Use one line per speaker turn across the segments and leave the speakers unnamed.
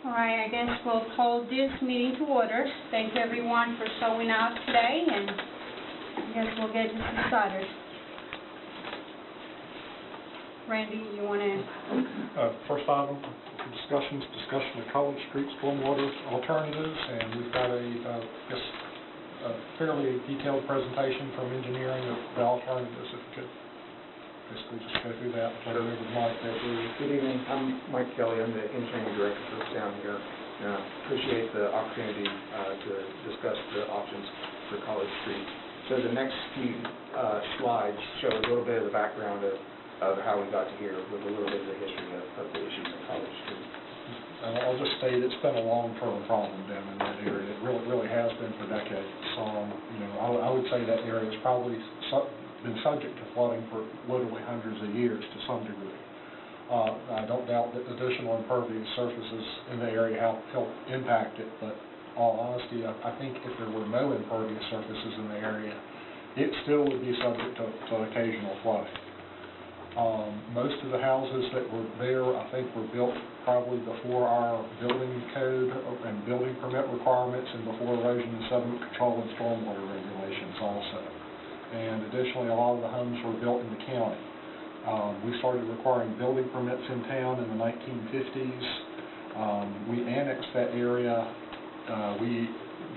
All right, I guess we'll call this meeting to order. Thank you everyone for showing up today, and I guess we'll get this started. Randy, you want to?
First item, discussion of College Street stormwater alternatives, and we've got a fairly detailed presentation from engineering of the alternatives. If you could basically just go through that.
Good evening. I'm Mike Kelly. I'm the engineering director for the town here. Appreciate the opportunity to discuss the options for College Street. So the next few slides show a little bit of the background of how we got to here, with a little bit of the history of the issues in College Street.
I'll just state it's been a long-term problem down in that area. It really has been for decades. I would say that area has probably been subject to flooding for literally hundreds of years to some degree. I don't doubt that additional impervious surfaces in the area help impact it, but in all honesty, I think if there were no impervious surfaces in the area, it still would be subject to occasional flooding. Most of the houses that were there, I think, were built probably before our building code and building permit requirements and before erosion and sediment control and stormwater regulations also. And additionally, a lot of the homes were built in the county. We started requiring building permits in town in the 1950s. We annexed that area.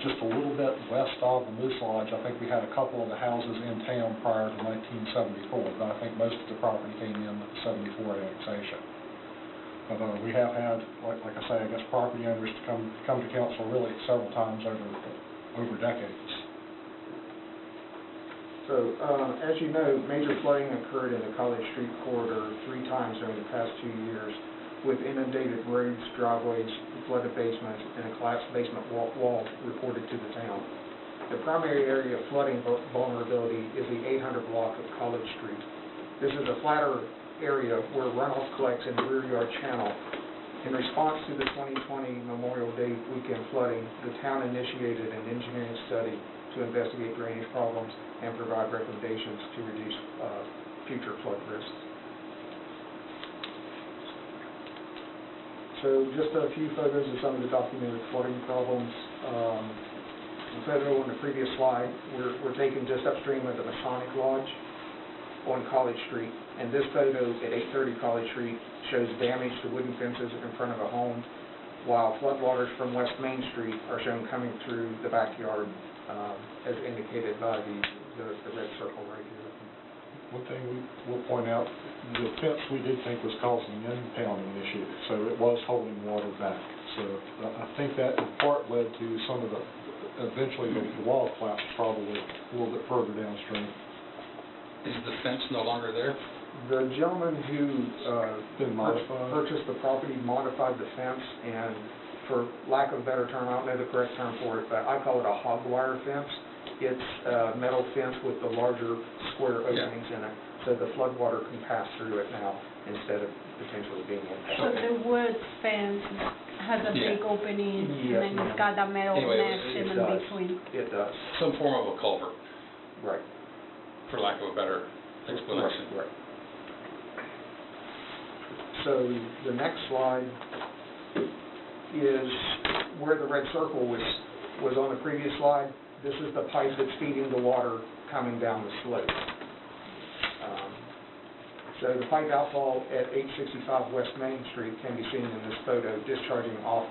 Just a little bit west of the Moose Lodge, I think we had a couple of the houses in town prior to 1974, but I think most of the property came in with the 74 annexation. But we have had, like I say, I guess property owners to come to council really several times over decades. So,
as you know, major flooding occurred in the College Street corridor 3 times during the past 2 years, with inundated roads, driveways, flooded basements, and a collapsed basement wall reported to the town. The primary area of flooding vulnerability is the 800 block of College Street. This is a flatter area where runoff collects in the rear yard channel. In response to the 2020 Memorial Day weekend flooding, the town initiated an engineering study to investigate drainage problems and provide recommendations to reduce future flood risks. So just a few photos of some of the documented flooding problems. The photo on the previous slide, we're taken just upstream of the Masonic Lodge on College Street. And this photo at 830 College Street shows damage to wooden fences in front of a home, while floodwaters from West Main Street are shown coming through the backyard, as indicated by the red circle right here.
One thing we'll point out, the fence we did think was causing an impounding issue, so it was holding water back. So I think that in part led to some of eventually the wall collapse probably a little bit further downstream.
Is the fence no longer there?
The gentleman who purchased the property modified the fence, and for lack of a better term, I don't know the correct term for it, but I call it a hog wire fence. It's a metal fence with the larger square openings in it, so the flood water can pass through it now instead of potentially being in.
So the wood fence has a big opening, and then it's got that metal mesh in between.
It does.
Some form of a culvert.
Right.
For lack of a better explanation.
Right. So the next slide is where the red circle was on the previous slide. This is the pipe that's feeding the water coming down the slope. So the pipe outfall at 865 West Main Street can be seen in this photo, discharging runoff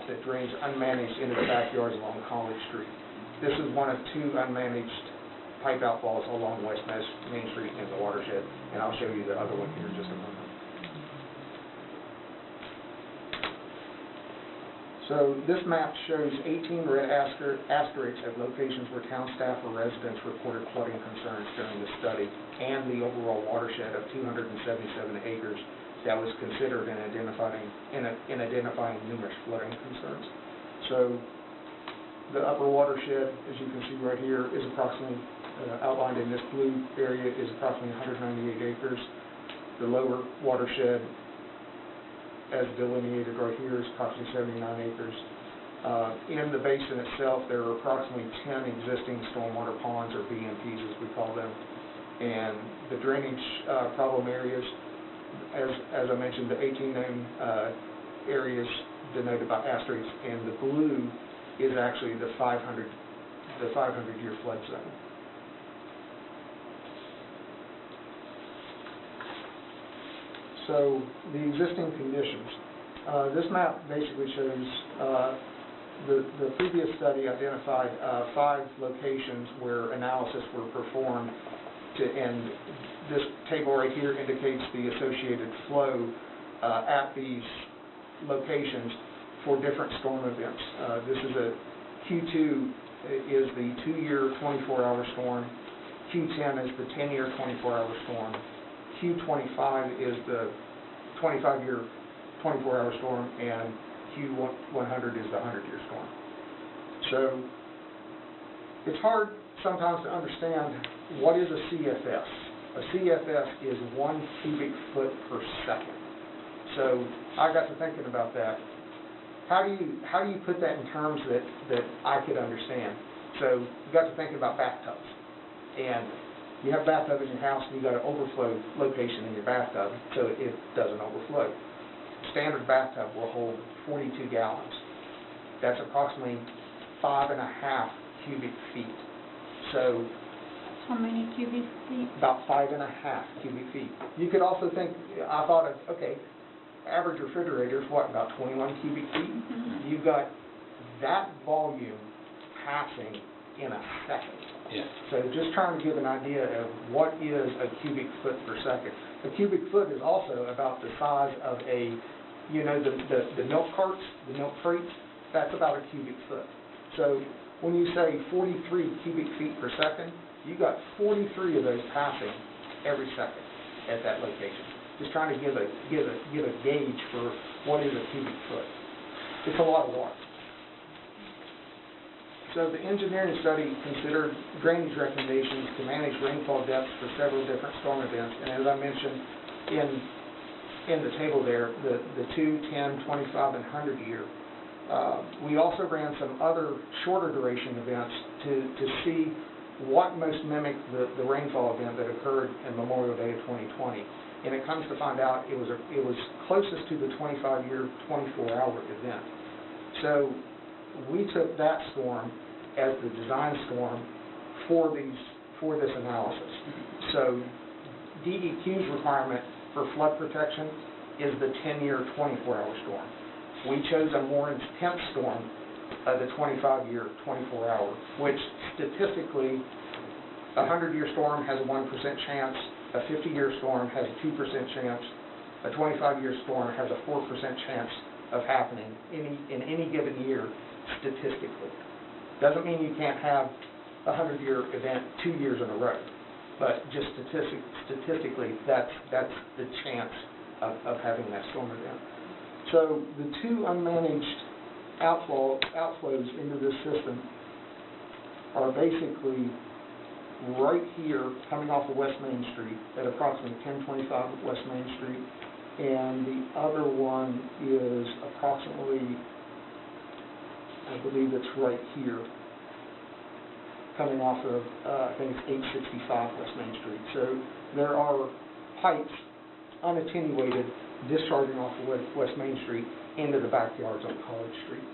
that drains unmanaged into the backyards along College Street. This is one of 2 unmanaged pipe outfalls along West Main Street in the watershed, and I'll show you the other one here in just a moment. So this map shows 18 red asterisks at locations where town staff or residents reported flooding concerns during the study, and the overall watershed of 277 acres that was considered in identifying numerous flooding concerns. So the upper watershed, as you can see right here, is approximately outlined in this blue area is approximately 198 acres. The lower watershed, as delineated right here, is approximately 79 acres. In the basin itself, there are approximately 10 existing stormwater ponds, or BMPs as we call them. And the drainage problem areas, as I mentioned, the 18 known areas denoted by asterisks, and the blue is actually the 500-year flood zone. So the existing conditions. This map basically shows the previous study identified 5 locations where analysis were performed, and this table right here indicates the associated flow at these locations for different storm events. This is a Q2 is the 2-year 24-hour storm. Q10 is the 10-year 24-hour storm. Q25 is the 25-year 24-hour storm, and Q100 is the 100-year storm. So it's hard sometimes to understand what is a CFS. A CFS is 1 cubic foot per second. So I got to thinking about that. How do you put that in terms that I could understand? So you got to thinking about bathtubs, and you have a bathtub in your house, and you got an overflow location in your bathtub so it doesn't overflow. Standard bathtub will hold 42 gallons. That's approximately 5.5 cubic feet. So
How many cubic feet?
about 5.5 cubic feet. You could also think, I thought of, okay, average refrigerator is what, about 21 cubic feet?
Mm-hmm.
You've got that volume passing in a second.
Yeah.
So just trying to give an idea of what is a cubic foot per second. A cubic foot is also about the size of a, you know, the milk carts, the milk crates, that's about a cubic foot. So when you say 43 cubic feet per second, you got 43 of those passing every second at that location. Just trying to give a gauge for what is a cubic foot. It's a lot of water. So the engineering study considered drainage recommendations to manage rainfall depths for several different storm events. And as I mentioned in the table there, the 2, 10, 25, and 100 year. We also ran some other shorter duration events to see what most mimicked the rainfall event that occurred in Memorial Day of 2020. And it comes to find out it was closest to the 25-year, 24-hour event. So we took that storm as the design storm for this analysis. So DEQ's requirement for flood protection is the 10-year, 24-hour storm. We chose a more intense storm, the 25-year, 24-hour, which statistically, a 100-year storm has a 1% chance, a 50-year storm has a 2% chance, a 25-year storm has a 4% chance of happening in any given year statistically. Doesn't mean you can't have a 100-year event 2 years in a row, but just statistically, that's the chance of having that storm event. So the 2 unmanaged outflows into this system are basically right here, coming off of West Main Street at approximately 1025 West Main Street, and the other one is approximately, I believe it's right here, coming off of, I think it's 865 West Main Street. So there are pipes, unattenuated, discharging off of West Main Street into the backyards on College Street.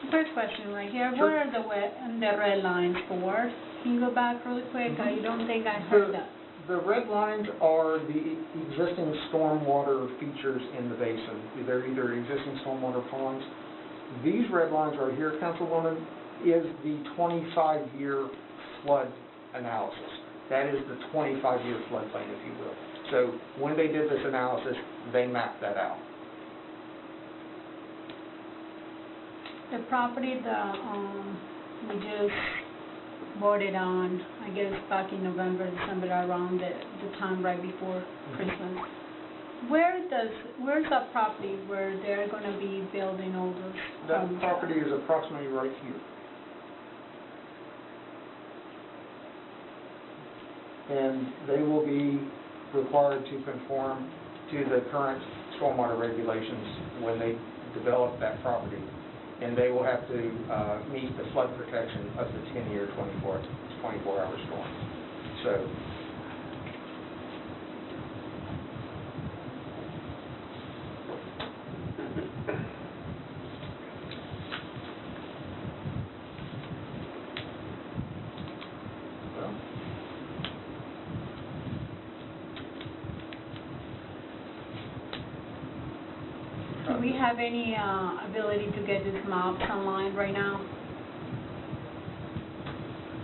First question right here.
Sure.
What are the red lines for? Can you go back really quick? I don't think I heard that.
The red lines are the existing stormwater features in the basin. They're either existing stormwater ponds. These red lines right here, Councilwoman, is the 25-year flood analysis. That is the 25-year floodplain, if you will. So when they did this analysis, they mapped that out.
The property that we just voted on, I guess back in November, December, around the time right before Christmas. Where's that property where they're going to be building all those?
That property is approximately right here. And they will be required to conform to the current stormwater regulations when they develop that property. And they will have to meet the flood protection of the 10-year, 24-hour storm. So
we have any ability to get these maps online right now?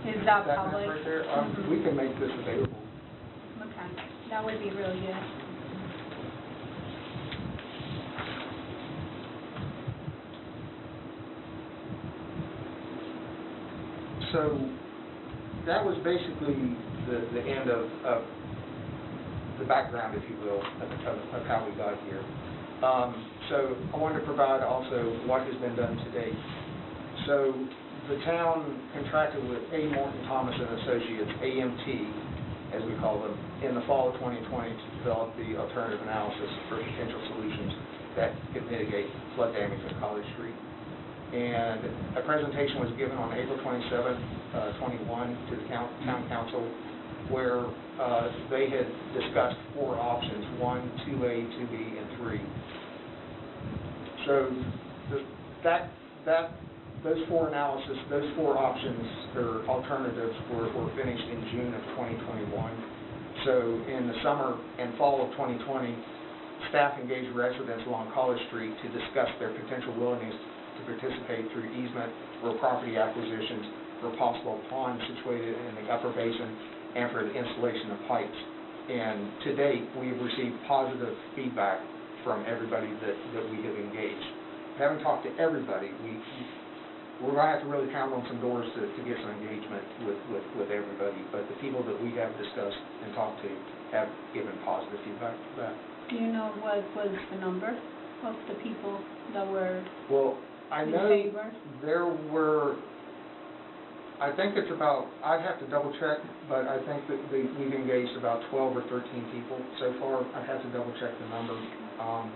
Is that
That map
public?
right there,
Mhm.
we can make this available.
Okay, that would be really good.
So that was basically the end of the background, if you will, of how we got here. So I wanted to provide also what has been done to date. So the town contracted with A. Morton Thomas and Associates, AMT, as we call them, in the fall of 2020 to develop the alternative analysis for potential solutions that could mitigate flood damage on College Street. And a presentation was given on April 27th, 21 to the town council, where they had discussed 4 options, 1, 2A, 2B, and 3. So those 4 analysis, those 4 options or alternatives were finished in June of 2021. So in the summer and fall of 2020, staff engaged residents along College Street to discuss their potential willingness to participate through easement or property acquisitions for possible ponds situated in the upper basin and for the installation of pipes. And to date, we have received positive feedback from everybody that we have engaged. We haven't talked to everybody. We're going to have to really pound on some doors to get some engagement with everybody, but the people that we have discussed and talked to have given positive feedback to that.
Do you know what was the number of the people that were
Well, I
in
know
favor?
there were, I think it's about, I'd have to double check, but I think that we've engaged about 12 or 13 people so far. I'd have to double check the number.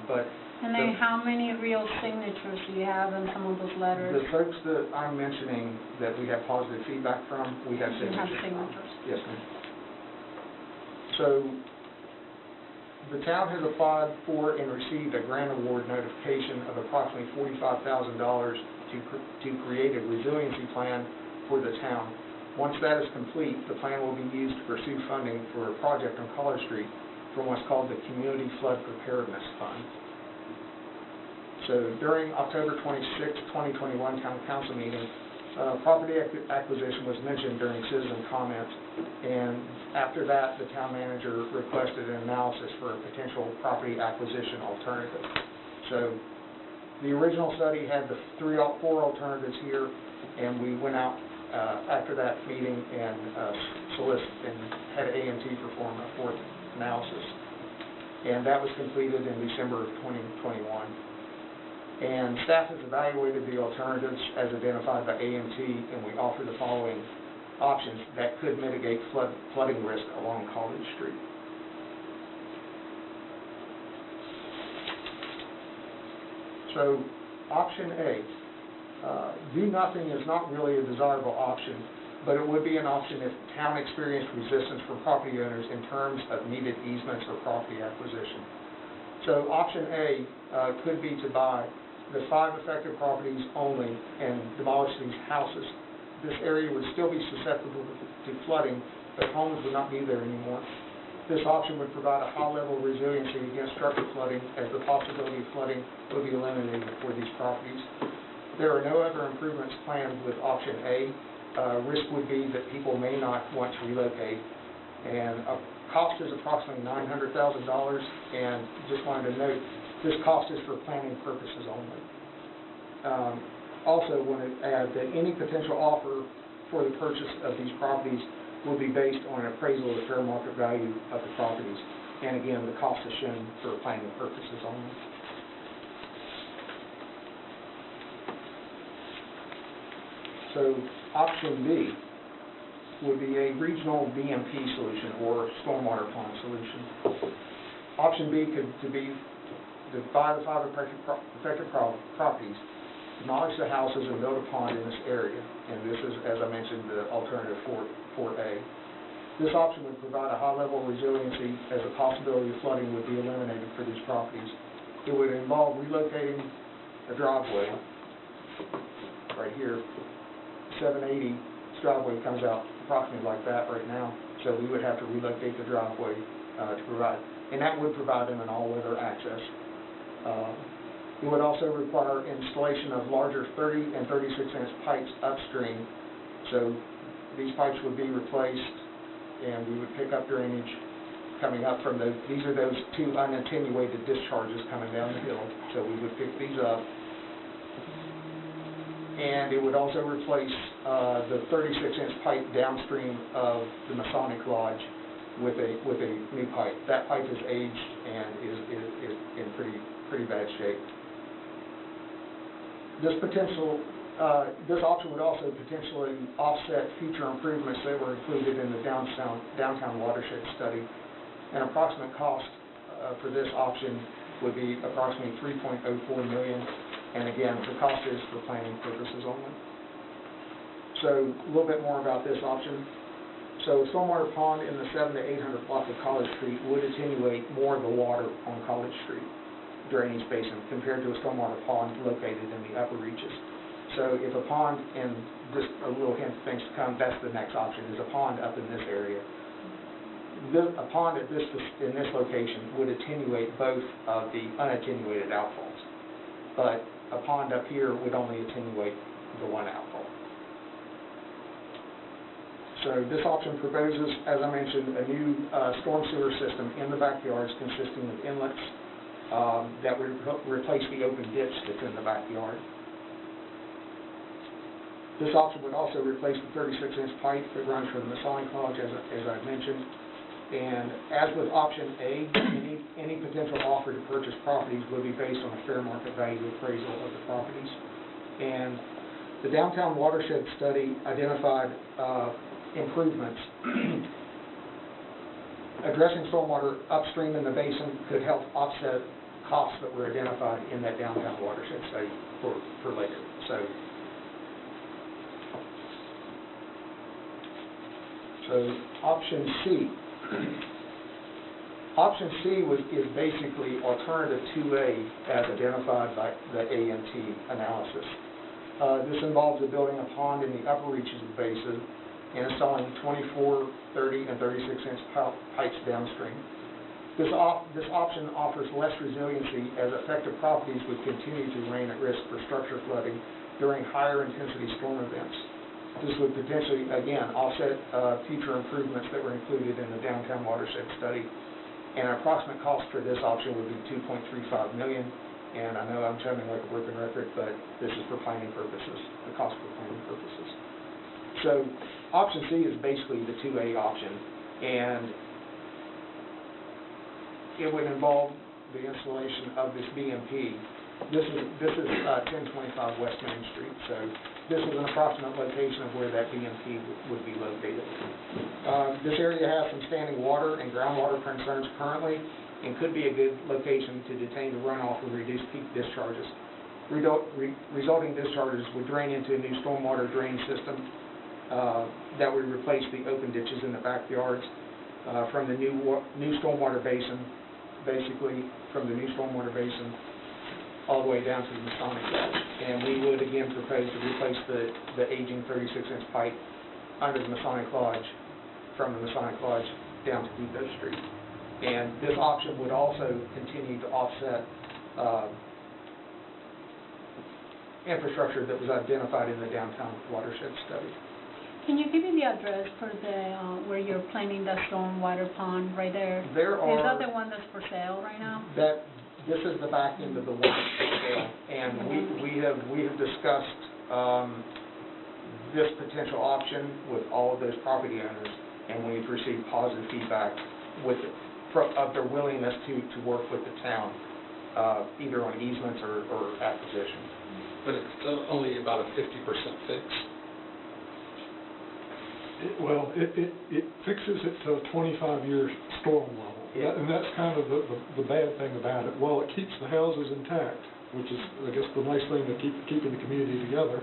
But
And then how many real signatures do you have in some of those letters?
the folks that I'm mentioning that we have positive feedback from, we have
You have
signatures from.
signatures.
Yes, ma'am. So the town has applied for and received a grant award notification of approximately $45,000 to create a resiliency plan for the town. Once that is complete, the plan will be used to pursue funding for a project on College Street from what's called the Community Flood Preparedness Fund. So during October 26, 2021 town council meeting, property acquisition was mentioned during citizen comments, and after that, the town manager requested an analysis for a potential property acquisition alternative. So the original study had the 4 alternatives here, and we went out after that meeting and solicited and had AMT perform a 4th analysis. And that was completed in December of 2021. And staff has evaluated the alternatives as identified by AMT, and we offer the following options that could mitigate flooding risk along College Street. So, option A, do nothing is not really a desirable option, but it would be an option if town experienced resistance from property owners in terms of needed easements or property acquisition. So option A could be to buy the 5 affected properties only and demolish these houses. This area would still be susceptible to flooding, but homes would not be there anymore. This option would provide a high level of resiliency against structural flooding, as the possibility of flooding would be eliminated for these properties. There are no other improvements planned with option A. Risk would be that people may not want to relocate, and cost is approximately $900,000, and just wanted to note, this cost is for planning purposes only. Also want to add that any potential offer for the purchase of these properties will be based on an appraisal of the fair market value of the properties. And again, the cost is shown for planning purposes only. So option B would be a regional BMP solution or stormwater pond solution. Option B could be to buy the 5 affected properties, demolish the houses, and build a pond in this area. And this is, as I mentioned, the alternative 4A. This option would provide a high level of resiliency, as the possibility of flooding would be eliminated for these properties. It would involve relocating a driveway right here. 780 driveway comes out approximately like that right now. So we would have to relocate the driveway to provide, and that would provide them an all-weather access. It would also require installation of larger 30 and 36-inch pipes upstream. So these pipes would be replaced, and we would pick up drainage coming up from those. These are those two unattenuated discharges coming down the hill. So we would pick these up. And it would also replace the 36-inch pipe downstream of the Masonic Lodge with a new pipe. That pipe is aged and is in pretty bad shape. This option would also potentially offset future improvements that were included in the downtown watershed study. An approximate cost for this option would be approximately $3.04 million. And again, the cost is for planning purposes only. So a little bit more about this option. So a stormwater pond in the 700 to 800 block of College Street would attenuate more of the water on College Street drainage basin compared to a stormwater pond located in the upper reaches. So if a pond, and just a little hint of things to come, that's the next option, is a pond up in this area. A pond in this location would attenuate both of the unattenuated outfalls. But a pond up here would only attenuate the one outfall. So this option proposes, as I mentioned, a new storm sewer system in the backyards consisting of inlets that would replace the open ditch that's in the backyard. This option would also replace the 36-inch pipe that runs from the Masonic Lodge, as I mentioned. And as with option A, any potential offer to purchase properties would be based on a fair market value appraisal of the properties. And the downtown watershed study identified improvements. Addressing stormwater upstream in the basin could help offset costs that were identified in that downtown watershed study for later. So option C. Option C is basically alternative 2A as identified by the A&T analysis. This involves building a pond in the upper reaches of the basin and installing 24, 30, and 36-inch pipes downstream. This option offers less resiliency as affected properties would continue to remain at risk for structure flooding during higher intensity storm events. This would potentially, again, offset future improvements that were included in the downtown watershed study. And our approximate cost for this option would be $2.35 million. And I know I'm sounding like a broken record, but this is for planning purposes, the cost for planning purposes. So option C is basically the 2A option, and it would involve the installation of this BMP. This is 1025 West Main Street, so this is an approximate location of where that BMP would be located. This area has some standing water and groundwater concerns currently, and could be a good location to detain the runoff and reduce peak discharges. Resulting discharges would drain into a new stormwater drain system that would replace the open ditches in the backyards from the new stormwater basin, basically from the new stormwater basin all the way down to the Masonic Lodge. And we would again propose to replace the aging 36-inch pipe under the Masonic Lodge, from the Masonic Lodge down to Depot Street. And this option would also continue to offset infrastructure that was identified in the downtown watershed study.
Can you give me the address for the where you're planning the stormwater pond right there? Is that the one that's for sale right now?
This is the back end of the watershed scale, and we have discussed this potential option with all of those property owners, and we've received positive feedback of their willingness to work with the town, either on easements or acquisition.
But it's only about a 50% fix.
It fixes it to a 25-year storm level.
Yeah.
And that's kind of the bad thing about it. While it keeps the houses intact, which is, I guess, the nice thing to keeping the community together,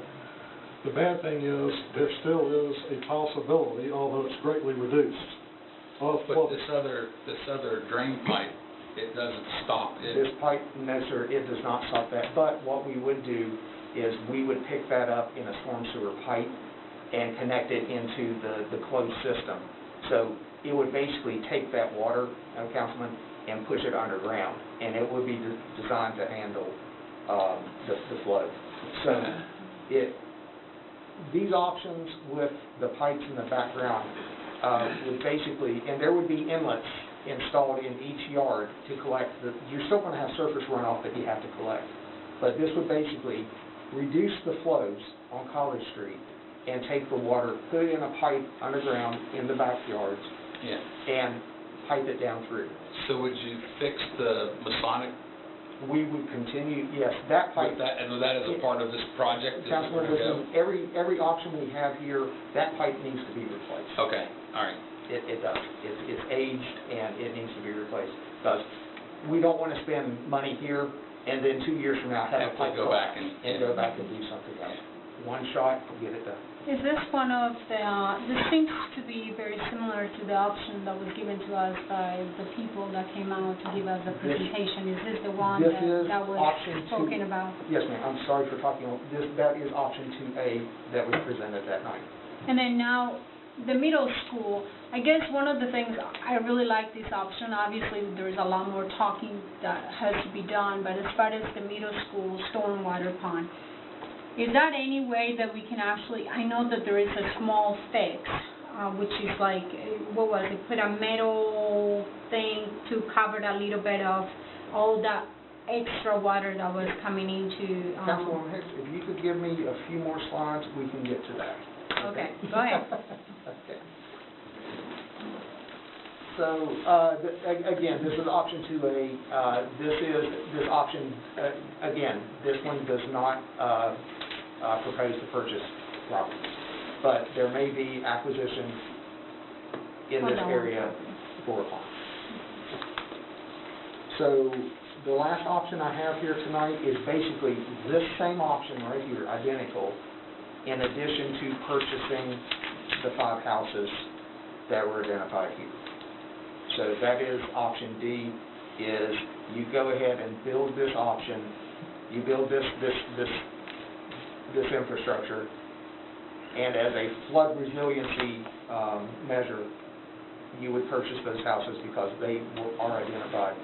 the bad thing is there still is a possibility, although it's greatly reduced, of flooding.
But this other drain pipe, it doesn't stop it.
This pipe, no sir, it does not stop that. But what we would do is we would pick that up in a storm sewer pipe and connect it into the closed system. So it would basically take that water, Councilman, and push it underground, and it would be designed to handle the flow. So these options with the pipes in the background would basically, and there would be inlets installed in each yard to collect you're still going to have surface runoff that you have to collect. But this would basically reduce the flows on College Street and take the water, put it in a pipe underground in the backyards, and pipe it down through.
So would you fix the Masonic?
We would continue, yes, that pipe.
And was that as a part of this project?
Councilman, every option we have here, that pipe needs to be replaced.
Okay, all right.
It does. It's aged and it needs to be replaced. Because we don't want to spend money here and then 2 years from now have a pipe
go back and
go back and do something else. One shot, get it done.
Is this one of the, this seems to be very similar to the option that was given to us by the people that came out to give us the presentation. Is this the one that was spoken about?
Yes, ma'am. I'm sorry for talking. That is option 2A that was presented that night.
And then now, the middle school, I guess one of the things, I really like this option. Obviously, there's a lot more talking that has to be done, but as far as the middle school stormwater pond, is that any way that we can actually, I know that there is a small fix, which is like, what was it, put a metal thing to cover a little bit of all that extra water that was coming into...
Councilwoman Hicks, if you could give me a few more slides, we can get to that.
Okay, go ahead.
Okay. So, again, this is option 2A. This option, again, this one does not propose to purchase property, but there may be acquisition in this area for a pond. So, the last option I have here tonight is basically this same option right here, identical, in addition to purchasing the 5 houses that were identified here. So that is option D, is you go ahead and build this option, you build this infrastructure, and as a flood resiliency measure, you would purchase those houses because they are identified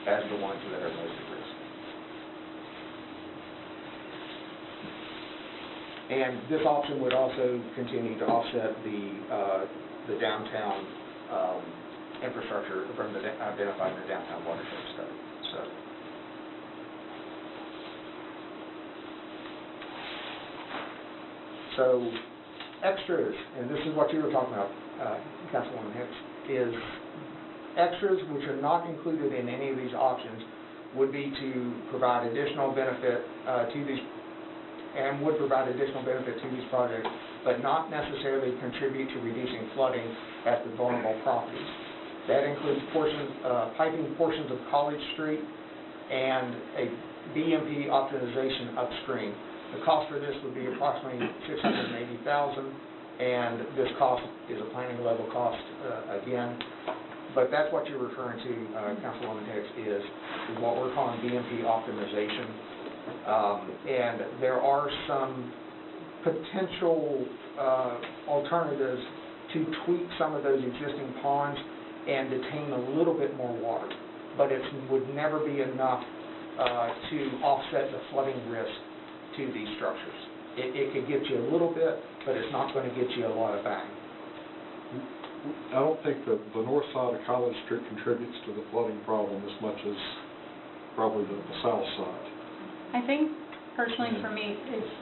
as the ones that are most at risk. And this option would also continue to offset the downtown infrastructure from the identified in the downtown watershed study. So extras, and this is what you were talking about, Councilwoman Hicks, is extras which are not included in any of these options would be to provide additional benefit to these, and would provide additional benefit to these projects, but not necessarily contribute to reducing flooding at the vulnerable properties. That includes piping portions of College Street and a BMP optimization upstream. The cost for this would be approximately $680,000, and this cost is a planning level cost again. But that's what you're referring to, Councilwoman Hicks, is what we're calling BMP optimization. And there are some potential alternatives to tweak some of those existing ponds and detain a little bit more water. But it would never be enough to offset the flooding risk to these structures. It could get you a little bit, but it's not going to get you a lot of bang.
I don't think the north side of College Street contributes to the flooding problem as much as probably the south side.
I think, personally, for me, it's...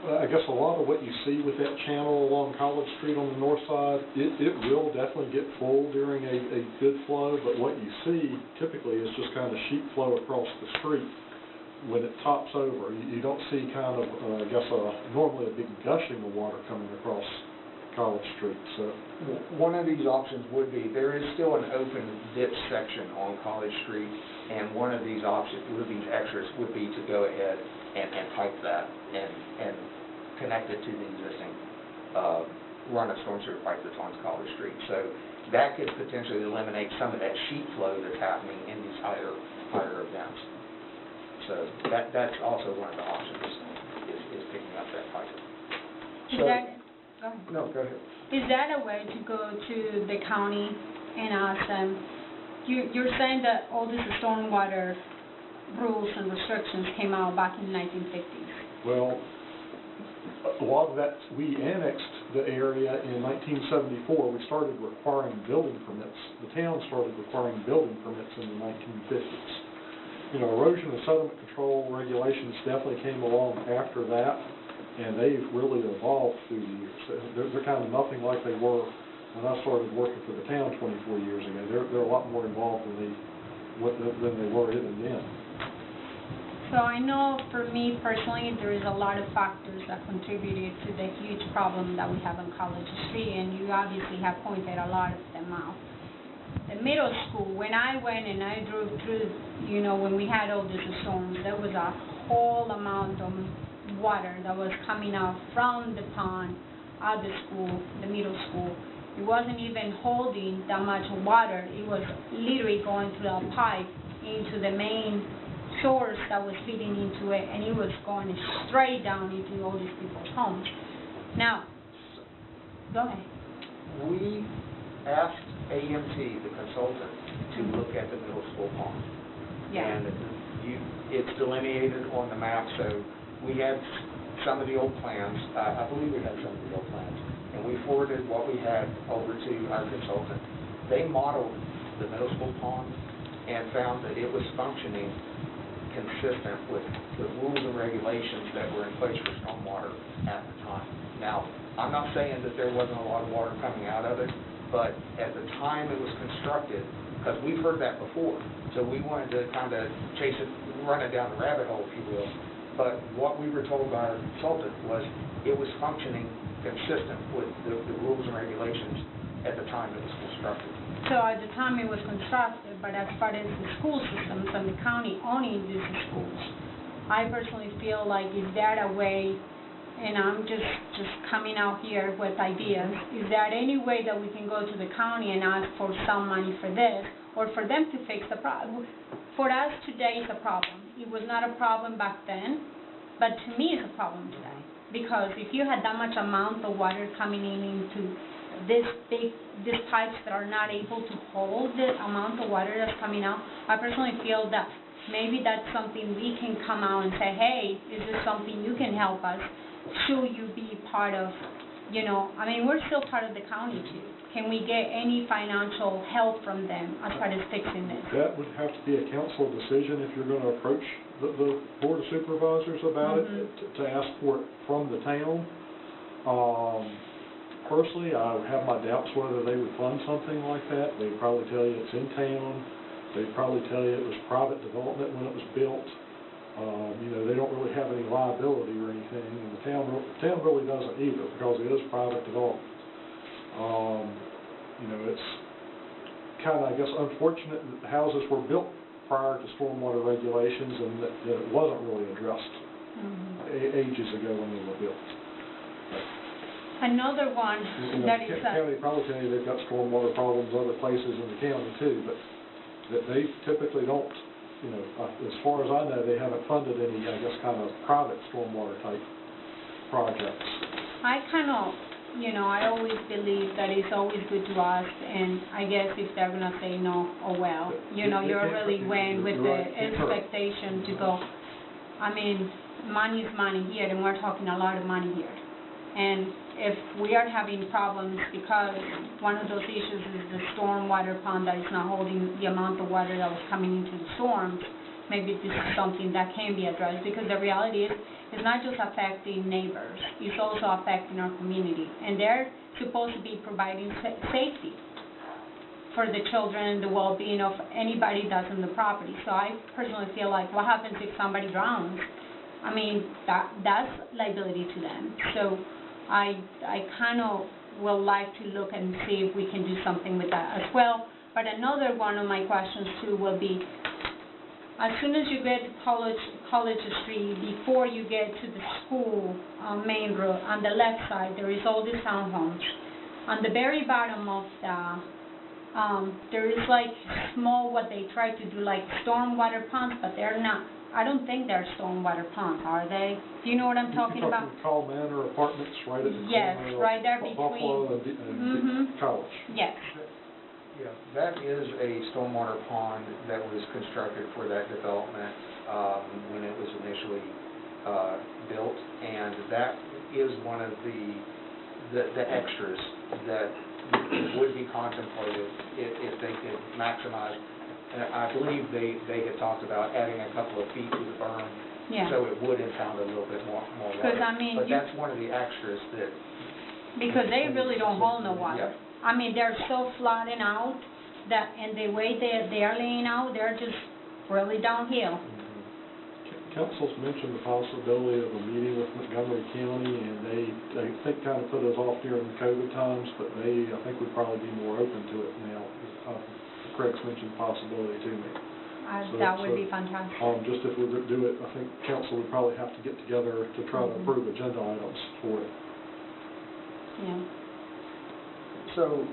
I guess a lot of what you see with that channel along College Street on the north side, it will definitely get full during a good flow, but what you see typically is just kind of sheet flow across the street. When it tops over, you don't see kind of, I guess, normally a big gushing of water coming across College Street. So
one of these options would be, there is still an open ditch section on College Street, and one of these options, these extras, would be to go ahead and pipe that and connect it to the existing run of storm sewer pipe that's on College Street. So that could potentially eliminate some of that sheet flow that's happening in these higher events. So that's also one of the options, is picking up that pipe. So, no, go ahead.
Is that a way to go to the county and ask them, you're saying that all this stormwater rules and restrictions came out back in the 1950s.
Well, a lot of that, we annexed the area in 1974. We started requiring building permits. The town started requiring building permits in the 1950s. You know, erosion and sediment control regulations definitely came along after that, and they've really evolved through the years. They're kind of nothing like they were when I started working for the town 24 years ago. They're a lot more involved than they were even then.
So I know for me personally, there is a lot of factors that contributed to the huge problem that we have on College Street, and you obviously have pointed a lot of them out. The middle school, when I went and I drove through, you know, when we had all these storms, there was a whole amount of water that was coming out from the pond at the school, the middle school. It wasn't even holding that much water. It was literally going through a pipe into the main source that was feeding into it, and it was going straight down into all these people's homes. Now, go ahead.
We asked AMT, the consultant, to look at the middle school pond.
Yeah.
And it's delineated on the map, so we had some of the old plans. I believe we had some of the old plans. And we forwarded what we had over to our consultant. They modeled the middle school pond and found that it was functioning consistent with the rules and regulations that were in place for stormwater at the time. Now, I'm not saying that there wasn't a lot of water coming out of it, but at the time it was constructed, because we've heard that before, so we wanted to kind of chase it, run it down the rabbit hole, if you will. But what we were told by our consultant was it was functioning consistent with the rules and regulations at the time it was constructed.
So at the time it was constructed, but as far as the school systems and the county owning these schools, I personally feel like is that a way, and I'm just coming out here with ideas, is there any way that we can go to the county and ask for some money for this, or for them to fix the problem? For us today it's a problem. It was not a problem back then, but to me it's a problem today. Because if you had that much amount of water coming into these pipes that are not able to hold the amount of water that's coming out, I personally feel that maybe that's something we can come out and say, hey, is this something you can help us? Should you be part of, you know, I mean, we're still part of the county too. Can we get any financial help from them as far as fixing this?
That would have to be a council decision if you're going to approach the Board of Supervisors about it, to ask for it from the town. Personally, I would have my doubts whether they would fund something like that. They'd probably tell you it's in town. They'd probably tell you it was private development when it was built. You know, they don't really have any liability or anything, and the town really doesn't either, because it is private development. You know, it's kind of, I guess, unfortunate that the houses were built prior to stormwater regulations and that it wasn't really addressed ages ago when they were built.
Another one that is...
The county probably tell you they've got stormwater problems other places in the county too, but that they typically don't, you know, as far as I know, they haven't funded any, I guess, kind of private stormwater type projects.
I kind of, you know, I always believe that it's always good to ask, and I guess if they're going to say no, oh well. You know, you're really went with the expectation to go. I mean, money is money here, and we're talking a lot of money here. And if we are having problems because one of those issues is the stormwater pond that is not holding the amount of water that was coming into the storms, maybe this is something that can be addressed, because the reality is it's not just affecting neighbors, it's also affecting our community. And they're supposed to be providing safety for the children and the well-being of anybody that's in the property. So I personally feel like, what happens if somebody drowns? I mean, that's liability to them. So I kind of will like to look and see if we can do something with that as well. But another one of my questions too will be, as soon as you get to College Street, before you get to the school main road, on the left side there is all these townhomes. On the very bottom of the, there is like small, what they try to do, like stormwater ponds, but they're not. I don't think they're stormwater ponds, are they? Do you know what I'm talking about?
You're talking Tall Manor Apartments right at the corner
right there
of
between
Buffalo and College.
Yes.
Yeah, that is a stormwater pond that was constructed for that development. when it was initially built, and that is one of the extras that would be contemplated if they could maximize. And I believe they had talked about adding a couple of feet to the berm,
Yeah.
so it would impound a little bit more water.
'Cause, I mean,
But that's one of the extras that.
Because they really don't hold no water.
Yep.
I mean, they're so flooding out that, and the way they are laying out, they're just really downhill.
Council's mentioned the possibility of a meeting with Montgomery County, and they think kind of put us off during the COVID times, but I think would probably be more open to it now. Craig's mentioned the possibility to me.
That would be fantastic.
Just if we would do it, I think council would probably have to get together to try to approve agenda items for it.
Yeah.
So,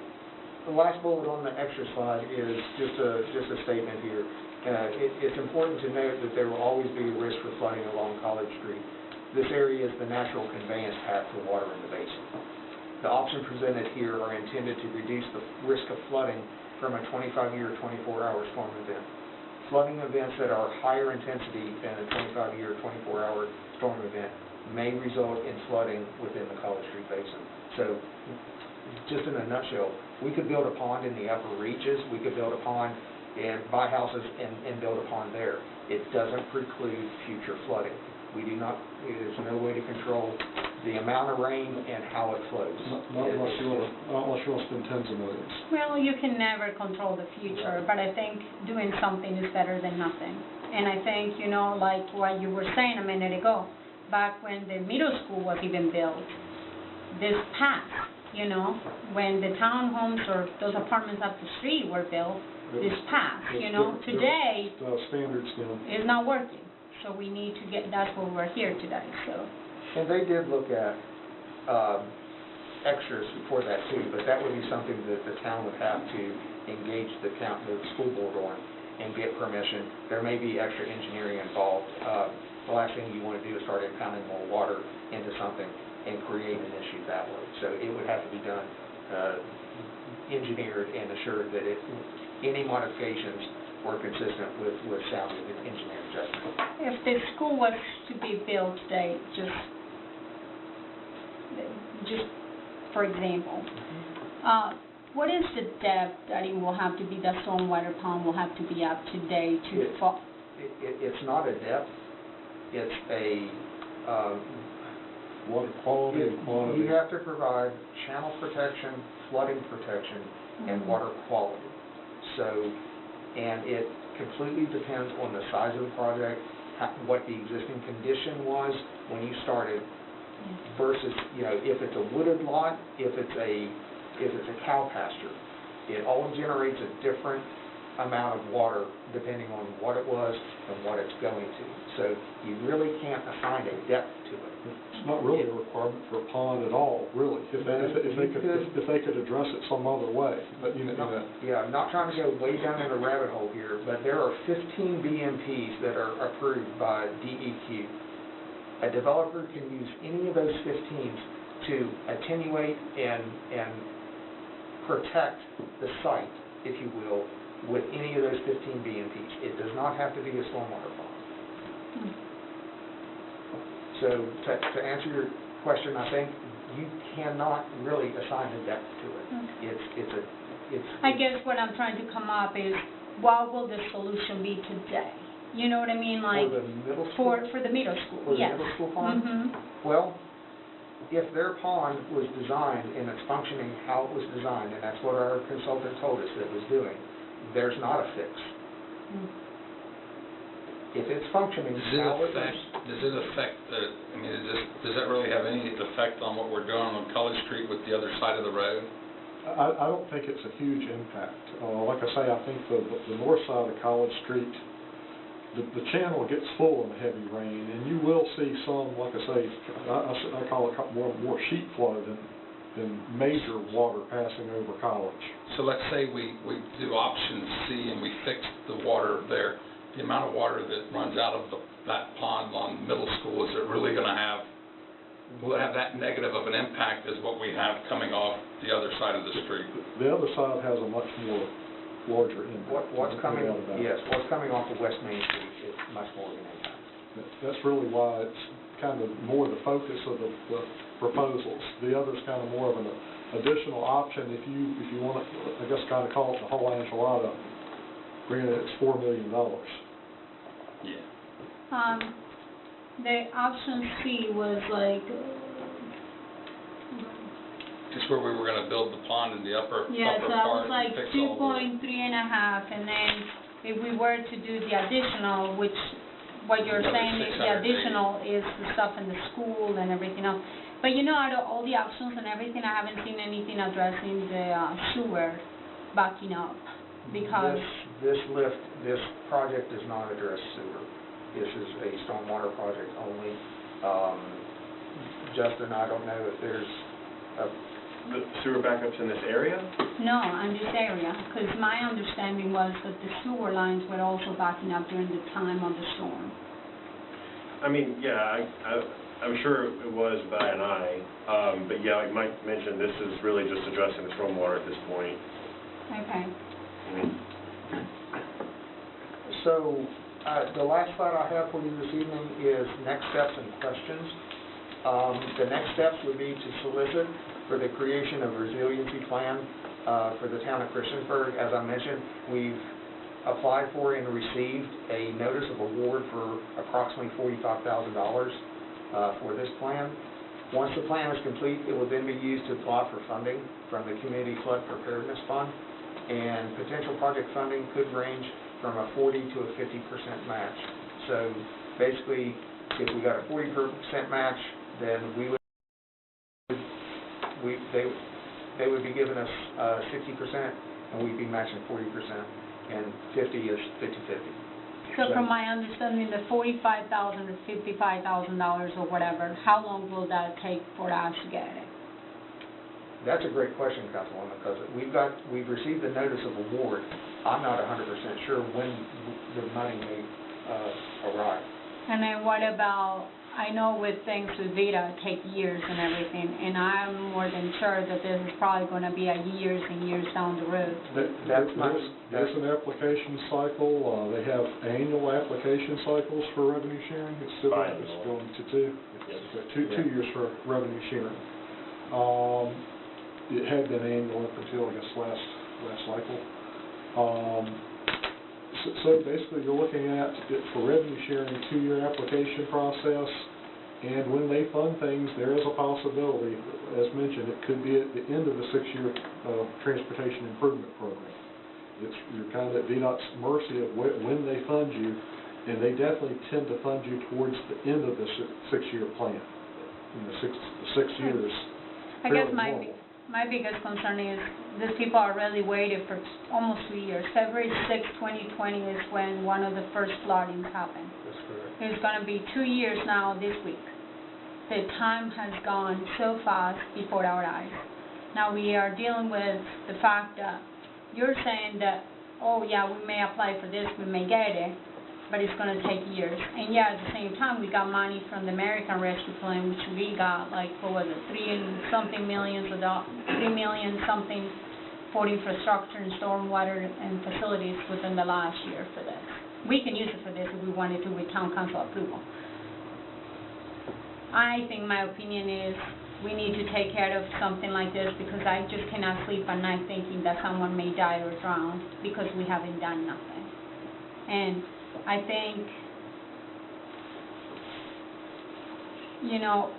the last bullet on the extra slide is just a statement here. It's important to note that there will always be a risk for flooding along College Street. This area is the natural conveyance path for water in the basin. The options presented here are intended to reduce the risk of flooding from a 25-year, 24-hour storm event. Flooding events that are higher intensity than a 25-year, 24-hour storm event may result in flooding within the College Street Basin. So, just in a nutshell, we could build a pond in the upper reaches, we could build a pond and buy houses and build a pond there. It doesn't preclude future flooding. There's no way to control the amount of rain and how it flows.
Not unless you want to spend tens of millions.
Well, you can never control the future, but I think doing something is better than nothing. And I think, like what you were saying a minute ago, back when the middle school was even built, this path, when the townhomes or those apartments up the street were built, this path, today
standards now
is not working. So we need to that's why we're here today, so.
And they did look at extras for that too, but that would be something that the town would have to engage the school board on and get permission. There may be extra engineering involved. The last thing you want to do is start impounding more water into something and create an issue that way. So it would have to be done, engineered and assured that any modifications were consistent with sound engineering judgment.
If the school was to be built today, just for example, what is the depth that it will have to be, the stormwater pond will have to be up to date to fall?
It's not a depth, it's a
water quality and quantity.
You have to provide channel protection, flooding protection, and water quality. So, and it completely depends on the size of the project, what the existing condition was when you started, versus, if it's a wooded lot, if it's a cow pasture, it all generates a different amount of water depending on what it was and what it's going to. So you really can't assign a depth to it.
It's not really a requirement for a pond at all, really, if they could address it some other way. But
Yeah, I'm not trying to go way down in a rabbit hole here, but there are 15 BMPs that are approved by DEQ. A developer can use any of those 15s to attenuate and protect the site, if you will, with any of those 15 BMPs. It does not have to be a stormwater pond. So to answer your question, I think you cannot really assign a depth to it.
I guess what I'm trying to come up is, what will the solution be today? You know what I mean? Like
for the middle school?
For the middle school,
For the
yes.
middle school pond? Well, if their pond was designed and it's functioning how it was designed, and that's what our consultant told us that it was doing, there's not a fix. If it's functioning how it is.
Does it affect does that really have any effect on what we're doing on College Street with the other side of the road?
I don't think it's a huge impact. Like I say, I think the north side of College Street, the channel gets full in heavy rain, and you will see some, like I say, I call it more sheet flow than major water passing over College.
So let's say we do option C and we fix the water there. The amount of water that runs out of that pond on middle school, is it really going to will it have that negative of an impact as what we have coming off the other side of the street?
The other side has a much more larger impact.
What's coming,
No doubt about it.
yes, what's coming off of West Main Street is much more of an impact.
That's really why it's kind of more the focus of the proposals. The other's kind of more of an additional option if you want to, I guess, kind of call it the whole enchilada. Granted, it's $4 million.
Yeah.
The option C was like,
Just where we were gonna build the pond in the upper
yeah, so that
part
was like
and fix all the...
2.3 and a half, and then if we were to do the additional, which what you're
Another
saying is the
680.
additional is the stuff in the school and everything else. But you know, out of all the options and everything, I haven't seen anything addressing the sewer backing up, because
This project does not address sewer. This is a stormwater project only. Justin, I don't know if there's
The sewer backups in this area?
no, on this area, because my understanding was that the sewer lines were also backing up during the time of the storm.
I mean, yeah, I'm sure it was by an eye, but yeah, like Mike mentioned, this is really just addressing the stormwater at this point.
Okay.
I mean,
So, the last slide I have for you this evening is next steps and questions. The next steps would be to solicit for the creation of a resiliency plan for the town of Christiansburg. As I mentioned, we've applied for and received a notice of award for approximately $45,000 for this plan. Once the plan is complete, it will then be used to apply for funding from the Community Flood Preparedness Fund, and potential project funding could range from a 40 to a 50% match. So basically, if we got a 40% match, then they would be giving us 60%, and we'd be matching 40%, and 50 is 50-50.
So from my understanding, the $45,000 to $55,000 or whatever, how long will that take for us to get it?
That's a great question, Councilwoman, because we've received the notice of award. I'm not 100% sure when the money may arrive.
And then what about, I know with things with VEDA, it take years and everything, and I'm more than sure that this is probably going to be a years and years down the road.
There's an application cycle. They have annual application cycles for revenue sharing. It's still going to two. It's 2 years for revenue sharing. It had been annual up until, I guess, last cycle. So basically, you're looking at it for revenue sharing, 2-year application process, and when they fund things, there is a possibility, as mentioned, it could be at the end of the 6-year transportation improvement program. You're kind of at VDOT's mercy of when they fund you, and they definitely tend to fund you towards the end of the 6-year plan. In the 6 years.
I guess my biggest concern is these people are really waiting for almost 2 years. February 6, 2020 is when one of the first floodings happened.
That's correct.
It's going to be 2 years now this week. The time has gone so fast before our eyes. Now we are dealing with the fact that you're saying that, oh yeah, we may apply for this, we may get it, but it's going to take years. And yeah, at the same time, we got money from the American Rescue Plan, which we got like, what was it, $3 million something for infrastructure and stormwater and facilities within the last year for this. We can use it for this if we wanted to with town council approval. I think my opinion is we need to take care of something like this, because I just cannot sleep at night thinking that someone may die or drown because we haven't done nothing. And I think, you know,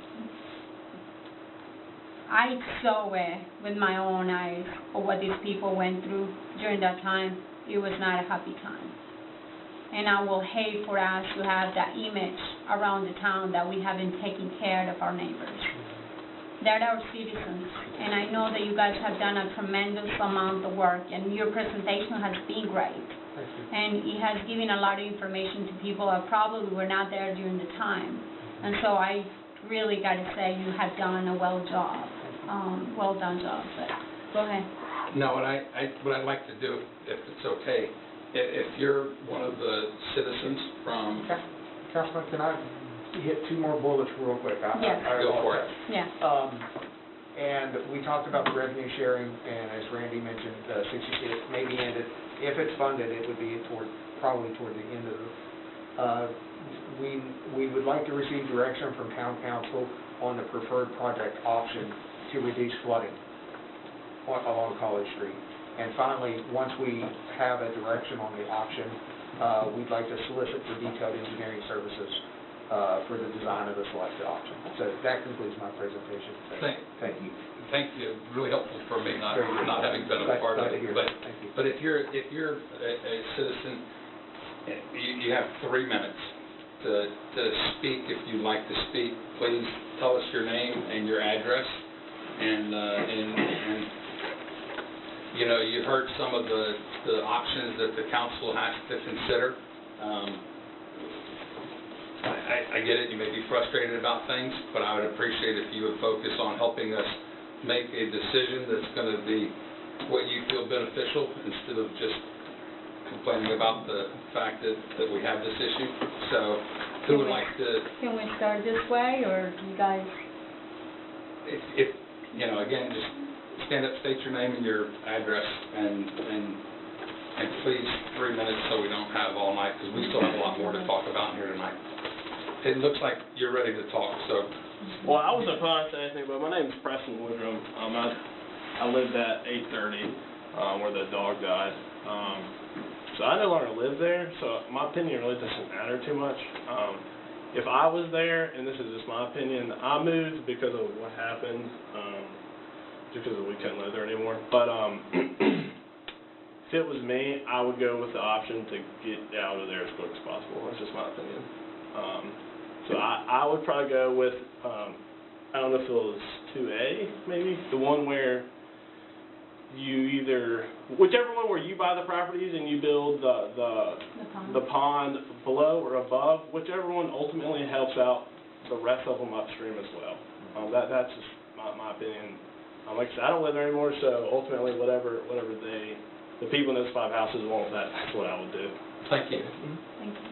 I saw it with my own eyes of what these people went through during that time. It was not a happy time. And I will hate for us to have that image around the town that we haven't taken care of our neighbors. They're our citizens, and I know that you guys have done a tremendous amount of work, and your presentation has been great. And it has given a lot of information to people that probably were not there during the time. And so I really got to say you have done a well done job. But go ahead.
No, what I'd like to do, if it's okay, if you're one of the citizens from...
Councilman, can I hit 2 more bullets real quick?
Yes.
Go for it.
Yeah.
And And we talked about the revenue sharing, and as Randy mentioned, it may be ended. If it's funded, it would be probably toward the end of the, we would like to receive direction from town council on the preferred project option to reduce flooding along College Street. And finally, once we have a direction on the option, we'd like to solicit for detailed engineering services for the design of the selected option. So that concludes my presentation. Thank you.
Thank you. Really helpful for me, not having been a part of it. But if you're a citizen, you have 3 minutes to speak. If you'd like to speak, please tell us your name and your address. And you know, you heard some of the options that the council has to consider. I get it, you may be frustrated about things, but I would appreciate if you would focus on helping us make a decision that's going to be what you feel beneficial instead of just complaining about the fact that we have this issue. So who would like to...
Can we start this way, or do you guys...
If you know, again, just stand up, state your name and your address, and please 3 minutes so we don't have all night, because we still have a lot more to talk about here tonight. It looks like you're ready to talk, so.
Well, I wasn't planning to say anything, but my name is Preston Woodrum. I lived at 830 where the dog died. So I no longer live there, so my opinion really doesn't matter too much. If I was there, and this is just my opinion, I moved because of what happened, just because we couldn't live there anymore. But if it was me, I would go with the option to get out of there as quick as possible. That's just my opinion. So I would probably go with, I don't know if it was 2A, maybe, the one where you whichever one where you buy the properties and you build the pond below or above, whichever one ultimately helps out the rest of them upstream as well. That's just my opinion. Like I said, I don't live there anymore, so ultimately whatever the people in those 5 houses want, that's what I would do.
Thank you.
Thank you.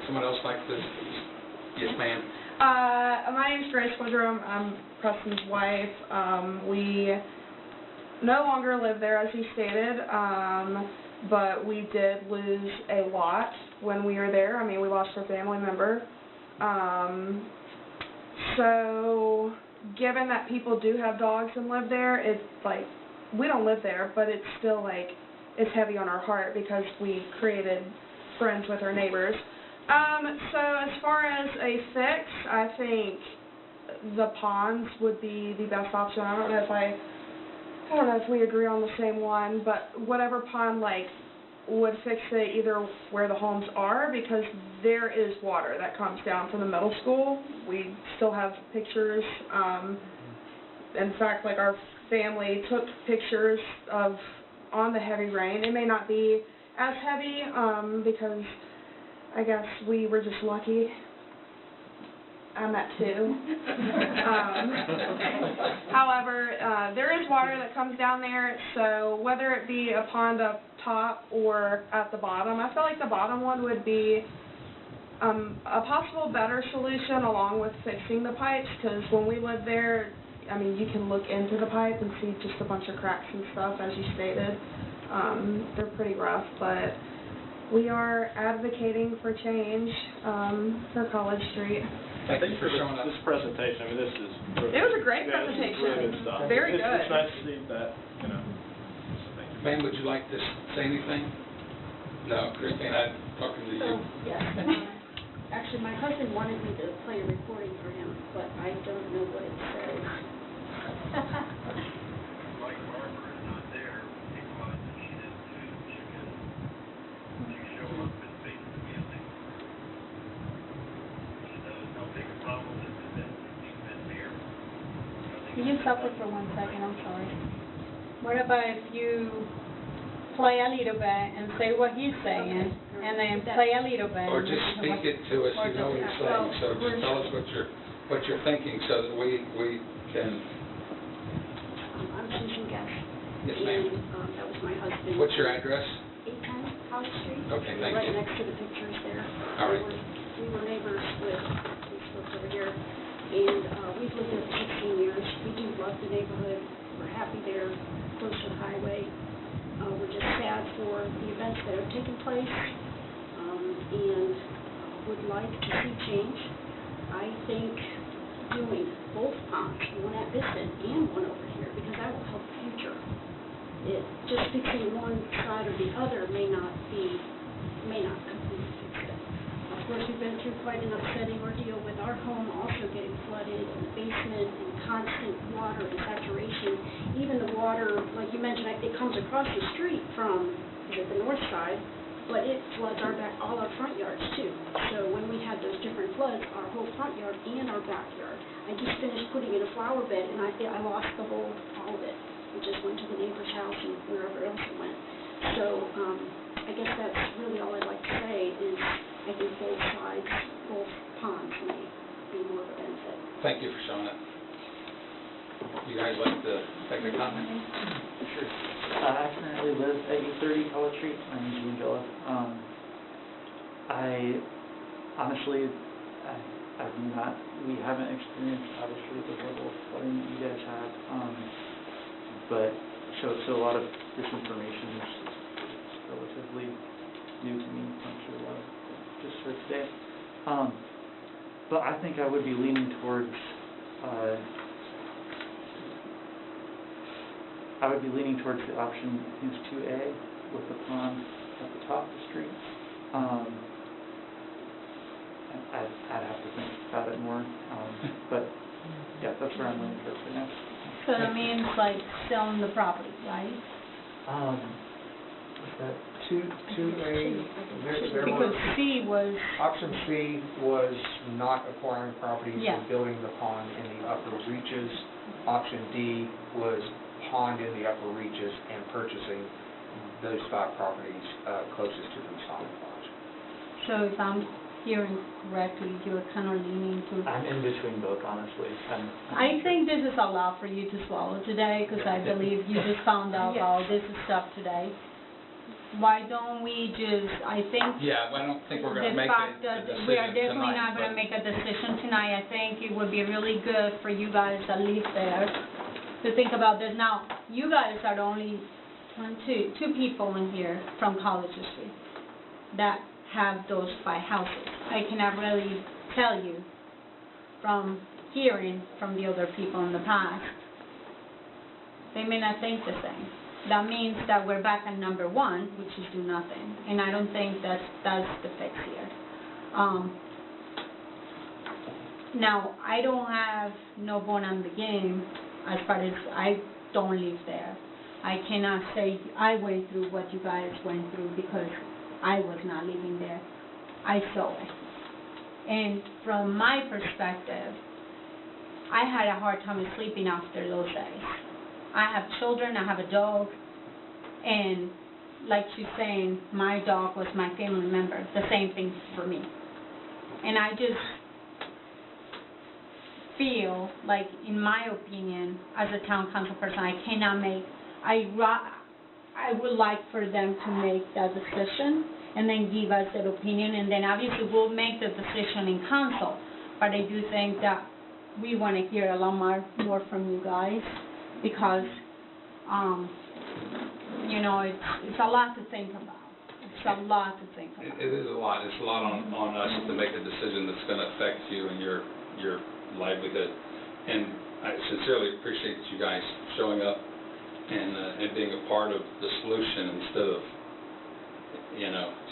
Someone else like this? Yes, ma'am.
My name's Grace Woodrum. I'm Preston's wife. We no longer live there, as he stated, but we did lose a lot when we were there. I mean, we lost a family member. So, given that people do have dogs and live there, it's like, we don't live there, but it's still like, it's heavy on our heart because we created friends with our neighbors. So as far as a fix, I think the ponds would be the best option. I don't know if we agree on the same one, but whatever pond would fix it either where the homes are, because there is water that comes down from the middle school. We still have pictures. In fact, our family took pictures on the heavy rain. It may not be as heavy because I guess we were just lucky. I'm at 2. However, there is water that comes down there, so whether it be a pond up top or at the bottom, I feel like the bottom one would be a possible better solution along with fixing the pipes, because when we lived there, I mean, you can look into the pipe and see just a bunch of cracks and stuff, as you stated. They're pretty rough, but we are advocating for change for College Street.
Thank you for showing up.
This presentation, I mean, this is...
It was a great
This is really good stuff.
Very good.
It's nice to see that, you know. So thank you.
Ma'am, would you like to say anything? No, Christine, I'm talking to you.
Yes. Actually, my husband wanted me to play a recording for him, but I don't know what it says.
Like Barbara is not there because she didn't food chicken. She showed up and baked the music. She knows how big a problem this has been since he's been here.
Can you stop it for 1 second? I'm sorry. What about if you play a little bit and say what he's saying, and then play a little bit?
Or just speak it to us, you know what you're saying, so just tell us what you're thinking so that we can...
I'm Susan Guest.
Yes, ma'am.
And that was my husband.
What's your address?
810 College Street.
Okay, thank you.
Right next to the pictures there.
All right.
We were neighbors with these folks over here, and we've lived there for 16 years. We do love the the neighborhood. We're happy there, close to the highway. We're just sad for the events that have taken place, and would like to see change. I think doing both ponds, one at Easement and one over here, because that will help the future. It just fixing one side or the other may not completely fix it. Of course, we've been through quite an upsetting ordeal with our home also getting flooded in the basement and constant water and saturation. Even the water, like you mentioned, it comes across the street from the north side, but it floods all our front yards too. So when we had those different floods, our whole front yard and our backyard, I just finished putting in a flower bed and I lost all of it. It just went to the neighbor's house and wherever else it went. So I guess that's really all I'd like to say is I think both sides, both ponds may be more of a benefit.
Thank you for showing that. You guys like to take a comment?
Sure. I currently live at 830 College Street. My name is Angela. We haven't experienced obviously the level of flooding that you guys have, but so a lot of this information is relatively new to me. I'm sure a lot of just for today. But I think I would be leaning towards the option, I think it's 2A, with the pond at the top of the street. I'd have to think about it more, but yeah, that's where I'm leaning towards right now.
So that means like selling the property, right?
Was that 2A,
Because C was,
option C was not acquiring properties
Yeah.
and building the pond in the upper reaches. Option D was pond in the upper reaches and purchasing those 5 properties closest to the Masonic Lodge.
so if I'm hearing correctly, you're kind of leaning to.
I'm in between both, honestly.
I think this is a lot for you to swallow today, because I believe you just found out all this stuff today. Why don't we just, I think.
Yeah, I don't think we're going to
the
make
fact
a
that
decision
we are definitely
tonight,
not going to
but-
make a decision tonight. I think it would be really good for you guys that live there to think about this. Now, you guys are the only two people in here from College Street that have those 5 houses. I cannot really tell you from hearing from the other people in the past. They may not think the same. That means that we're back at number 1, which is do nothing, and I don't think that's the fix here. Now, I don't have no bone on the game as far as I don't live there. I cannot say I went through what you guys went through because I was not living there. I saw it. And from my perspective, I had a hard time sleeping after those days. I have children, I have a dog, and like she's saying, my dog was my family member. The same thing for me. And I just feel like, in my opinion, as a town council person, I would like for them to make that decision and then give us that opinion, and then obviously we'll make the decision in council. But I do think that we want to hear a lot more from you guys, because it's a lot to think about. It's a lot to think about.
It is a lot. It's a lot on us to make a decision that's going to affect you and your livelihood. And I sincerely appreciate you guys showing up and being a part of the solution instead of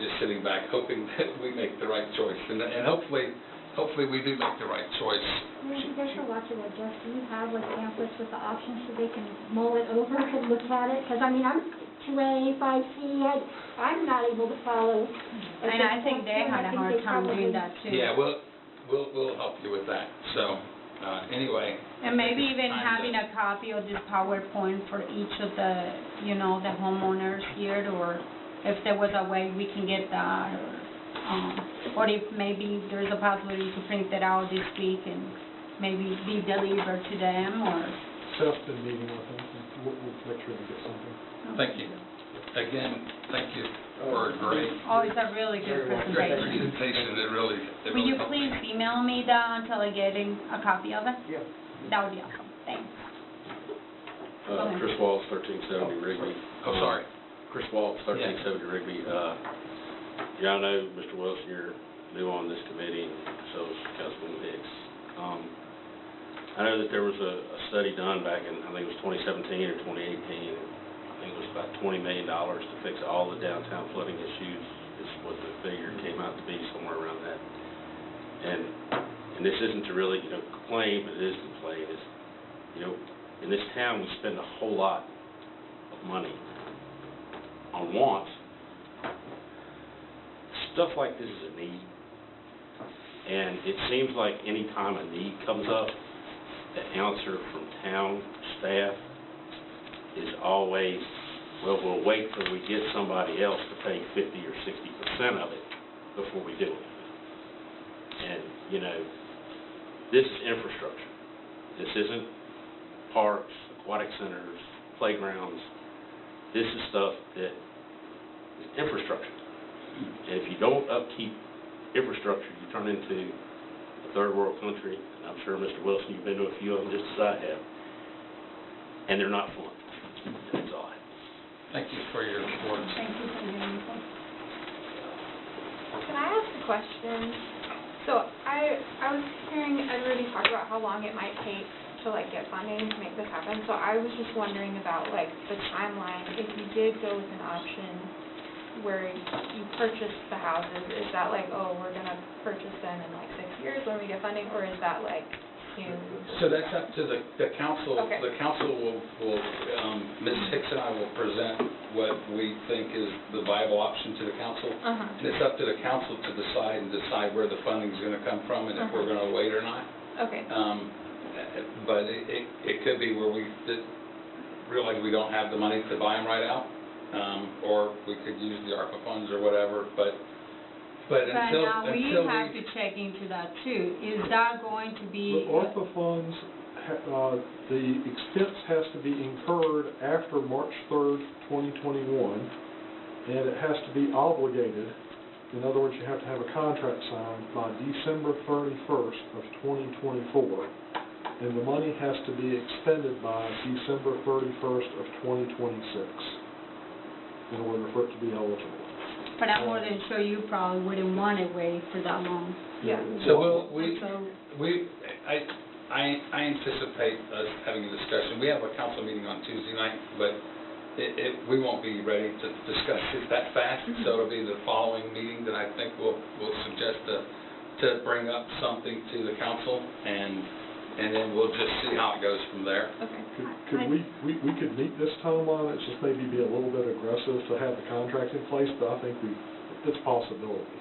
just sitting back hoping that we make the right choice. And hopefully we do make the right choice.
There's a lot to adjust. Do you have like pamphlets with the options so they can mull it over and look at it? Because I'm 2A, 5C, I'm not able to follow.
And I think they had a hard time doing that too.
Yeah, we'll help you with that. So anyway.
And maybe even having a copy of this PowerPoint for each of the the homeowners here, or if there was a way we can get that, or if maybe there's a possibility to print it out this week and maybe be delivered to them, or.
Seth's been meeting with them, and we'll make sure we get something.
Thank you. Again, thank you for a great.
Oh, it's a really good
Great
presentation.
presentation. It really
Will you
helped me.
please email me that until I get a copy of it?
Yeah.
That would be awesome. Thanks. Okay.
Chris Waltz, 1370 Rigby.
Oh, sorry.
Chris Waltz, 1370 Rigby. Y'all know, Mr. Wilson, you're new on this committee, and so is Councilman Hicks. I know that there was a study done back in, I think it was 2017 or 2018. I think it was about $20 million to fix all the downtown flooding issues, is what the figure came out to be, somewhere around that. And this isn't to really, complain, but it is to complain. Is, in this town, we spend a whole lot of money on wants. Stuff like this is a need. And it seems like any time a need comes up, the answer from town staff is always, well, we'll wait till we get somebody else to pay 50 or 60% of it before we do it. And, this is infrastructure. This isn't parks, aquatic centers, playgrounds. This is stuff that is infrastructure. And if you don't upkeep infrastructure, you turn into a third world country. And I'm sure, Mr. Wilson, you've been to a few of them just as I have. And they're not fun. That's all.
Thank you for your report.
Thank you for your input.
Can I ask a question? So I was hearing everybody talk about how long it might take to get funding to make this happen. So I was just wondering about the timeline. If you did go with an option where you purchased the houses, is that we're gonna purchase them in 6 years when we get funding, or is that soon?
So that's up to the council.
Okay.
The council will Ms. Hicks and I will present what we think is the viable option to the council. And it's up to the council to decide where the funding is going to come from and if we're going to wait or not.
Okay.
But it could be where we realize we don't have the money to buy them right out, or we could use the ARPA funds or whatever. But until
we have to check into that too. Is that going to be?
The ARPA funds, the expense has to be incurred after March 3rd, 2021, and it has to be obligated. In other words, you have to have a contract signed by December 31st of 2024, and the money has to be expended by December 31st of 2026 in order for it to be eligible.
But I'm more than sure you probably wouldn't want to wait for that long.
Yeah.
So I anticipate us having a discussion. We have a council meeting on Tuesday night, but we won't be ready to discuss it that fast. So it'll be the following meeting that I think we'll suggest to bring up something to the council, and then we'll just see how it goes from there.
Okay.
Could we could meet this timeline? It's just maybe be a little bit aggressive to have the contract in place, but I think it's a possibility.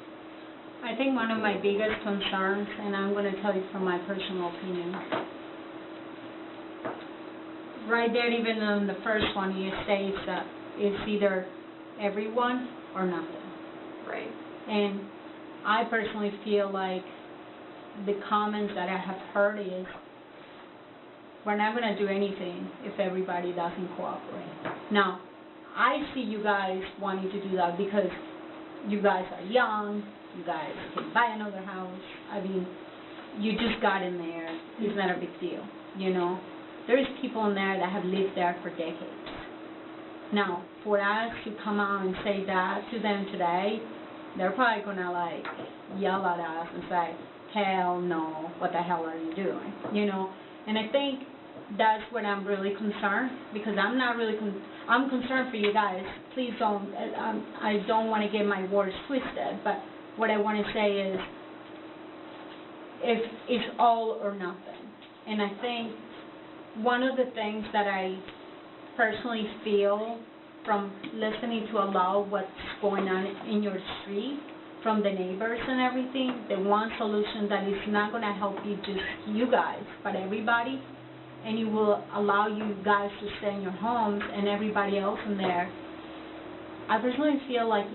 I think one of my biggest concerns, and I'm going to tell you from my personal opinion, right there, even on the first one, it states that it's either everyone or nothing.
Right.
And I personally feel like the comments that I have heard is, we're not going to do anything if everybody doesn't cooperate. Now, I see you guys wanting to do that because you guys are young, you guys can buy another house. I mean, you just got in there. It's not a big deal, There's people in there that have lived there for decades. Now, for us to come out and say that to them today, they're probably going to yell at us and say, hell no, what the hell are you doing, And I think that's what I'm really concerned, because I'm not really, I'm concerned for you guys. Please don't, I don't want to get my words twisted, but what I want to say is, if it's all or nothing. And I think one of the things that I personally feel from listening to a lot of what's going on in your street, from the neighbors and everything, the one solution that is not going to help you, just you guys, but everybody, and it will allow you guys to stay in your homes and everybody else in there. I personally feel like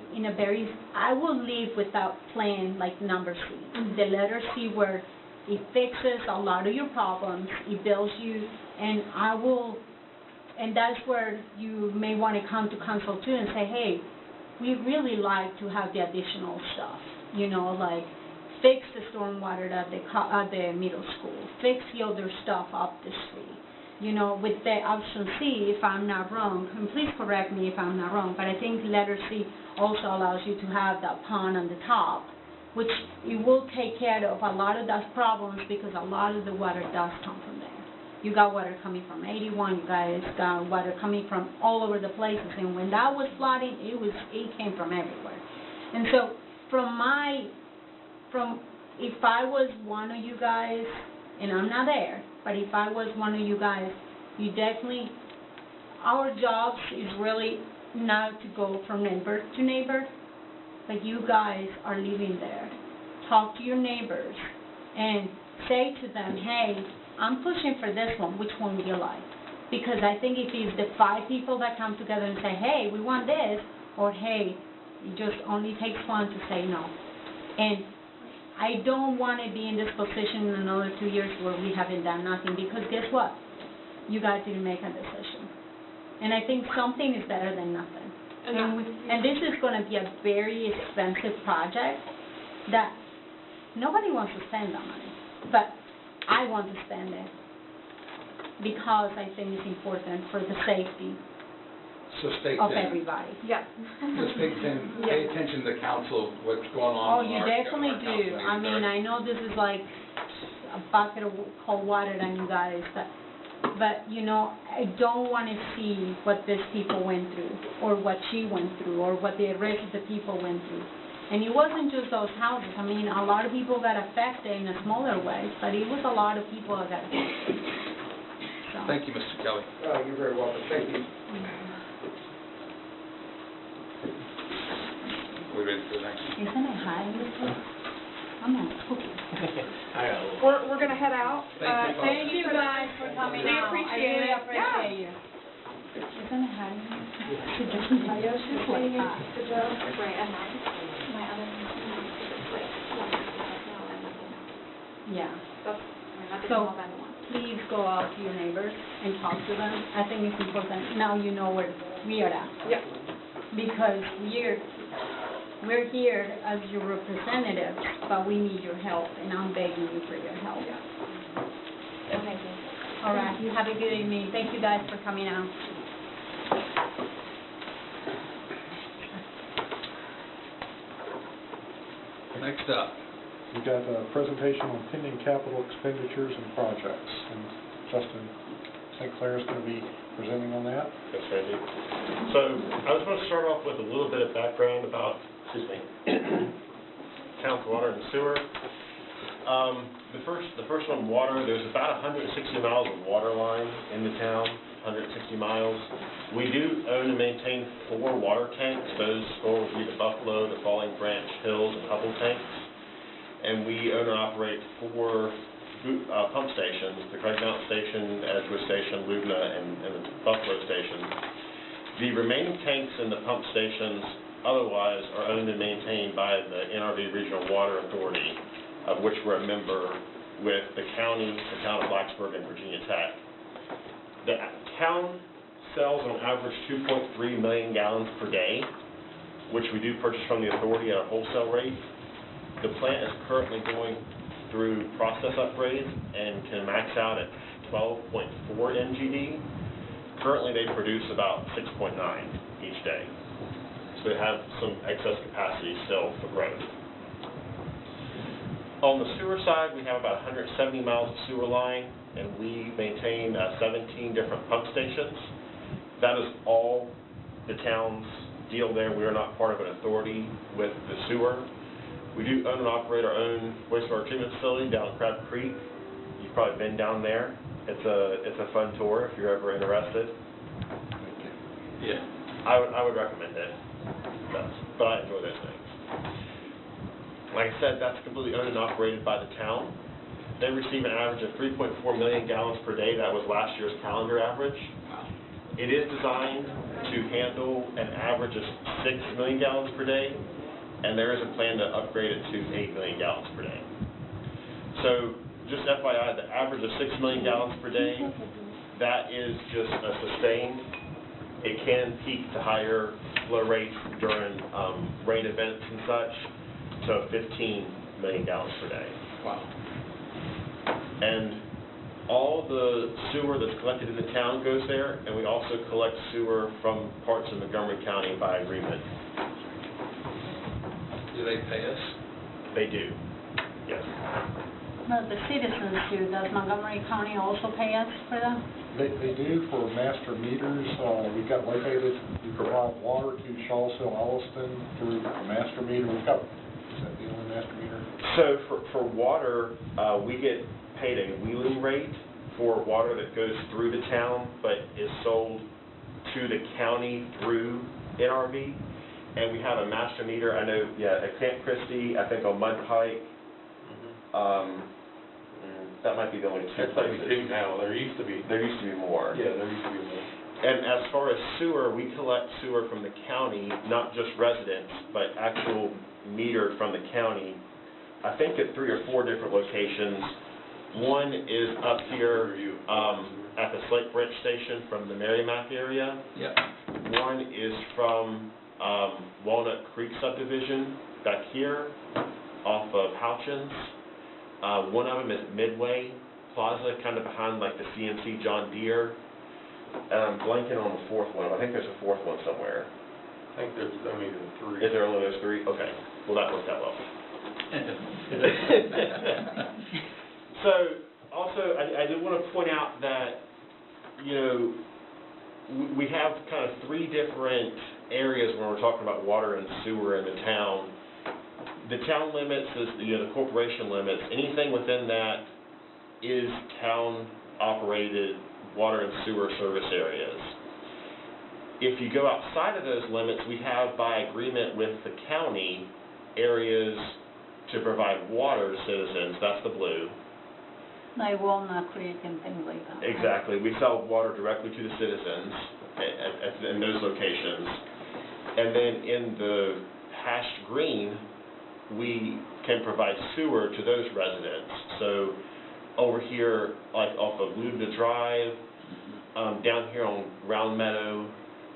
I will leave without plan number C, the letter C, where it fixes a lot of your problems, it builds you, and that's where you may want to come to council too and say, hey, we really like to have the additional stuff, fix the stormwater at the middle school, fix the other stuff up the street, you know, with the option C, if I'm not wrong, and please correct me if I'm not wrong, but I think letter C also allows you to have that pond on the top, which it will take care of a lot of those problems because a lot of the water does come from there. You got water coming from 81, you guys got water coming from all over the places, and when that was flooding, it came from everywhere. And so if I was one of you guys, and I'm not there, but if I was one of you guys, you definitely, our jobs is really not to go from neighbor to neighbor, but you guys are living there. Talk to your neighbors and say to them, hey, I'm pushing for this one, which one would you like? Because I think if it's the 5 people that come together and say, hey, we want this, or hey, it just only takes one to say no. And I don't want to be in this position in another 2 years where we haven't done nothing, because guess what? You guys didn't make a decision. And I think something is better than nothing. And this is going to be a very expensive project that nobody wants to spend that money, but I want to spend it because I think it's important for the safety
So stay
of
tuned.
everybody.
Yeah.
Just pay attention to the council, what's going on.
Oh, you definitely do. I mean, I know this is like a bucket of cold water on you guys, but you know, I don't want to see what these people went through, or what she went through, or what the rest of the people went through. And it wasn't just those houses. I mean, a lot of people got affected in a smaller way, but it was a lot of people that got affected. So.
Thank you, Mr. Kelly.
You're very welcome. Thank you.
We ready for the next?
Isn't it high in this place? I'm on cookie.
We're gonna head out.
Thank you guys for coming
We
out.
appreciate it.
I really appreciate you. Isn't it high in here? It's like hot. Yeah. So, please go out to your neighbors and talk to them. I think it's important. Now you know where we are at.
Yep.
Because we're here as your representatives, but we need your help, and I'm begging you for your help.
Thank you.
All right, you have a good evening. Thank you guys for coming out.
Next up.
We got a presentation on pending capital expenditures and projects, and Justin St. Clair is going to be presenting on that.
That's right. So I was going to start off with a little bit of background about, town's water and sewer. The first one, water. There's about 160 miles of water line in the town, 160 miles. We do own and maintain 4 water tanks. Those 4 would be the Buffalo, the Falling Branch, Hills, and Hubble tanks. And we own and operate 4 pump stations, the Craig Mountain Station, Edgewood Station, Lubna, and the Buffalo Station. The remaining tanks in the pump stations otherwise are owned and maintained by the NRV Regional Water Authority, of which we're a member with the county, the town of Blacksburg, and Virginia Tech. The town sells on average 2.3 million gallons per day, which we do purchase from the authority at a wholesale rate. The plant is currently going through process upgrades and can max out at 12.4 MGD. Currently, they produce about 6.9 each day. So they have some excess capacity still for growth. On the sewer side, we have about 170 miles of sewer line, and we maintain 17 different pump stations. That is all the town's deal there. We are not part of an authority with the sewer. We do own and operate our own wastewater treatment facility down at Crab Creek. You've probably been down there. It's a fun tour if you're ever interested.
Yeah.
I would recommend it. But I enjoy those things. Like I said, that's completely owned and operated by the town. They receive an average of 3.4 million gallons per day. That was last year's calendar average. It is designed to handle an average of 6 million gallons per day, and there is a plan to upgrade it to 8 million gallons per day. So, just FYI, the average of 6 million gallons per day, that is just a sustained. It can peak to higher flow rates during rain events and such, to 15 million gallons per day.
Wow.
And all the sewer that's collected in the town goes there, and we also collect sewer from parts of Montgomery County by agreement.
Do they pay us?
They do, yes.
Well, the citizens do. Does Montgomery County also pay us for that?
They do for master meters. We've got located, we provide water to Shawsville, Alliston through a master meter. We've got, is that the only master meter?
So for water, we get paid a wheeling rate for water that goes through the town, but is sold to the county through NRV. And we have a master meter, I know, at Camp Christie, I think on Mud Pike. That might be the only two places.
now, there used to be.
There used to be more.
Yeah, there used to be more.
And as far as sewer, we collect sewer from the county, not just residents, but actual metered from the county. I think at 3 or 4 different locations. One is up here at the Slate Bridge Station from the Merrimack area.
Yep.
One is from Walnut Creek subdivision back here off of Houchins. One of them is Midway Plaza, kind of behind like the CNC John Deere. And I'm blanking on the fourth one. I think there's a fourth one somewhere.
I think there's only 3.
Is there only those 3? Okay. Well, that worked out well. So, also, I did want to point out that, you know, we have kind of 3 different areas when we're talking about water and sewer in the town. The town limits is, the corporation limits. Anything within that is town-operated water and sewer service areas. If you go outside of those limits, we have, by agreement with the county, areas to provide water to citizens. That's the blue.
Like Walnut Creek and things like that.
Exactly. We sell water directly to the citizens in those locations. And then in the hashed green, we can provide sewer to those residents. So over here, like off of Lubna Drive, down here on Round Meadow,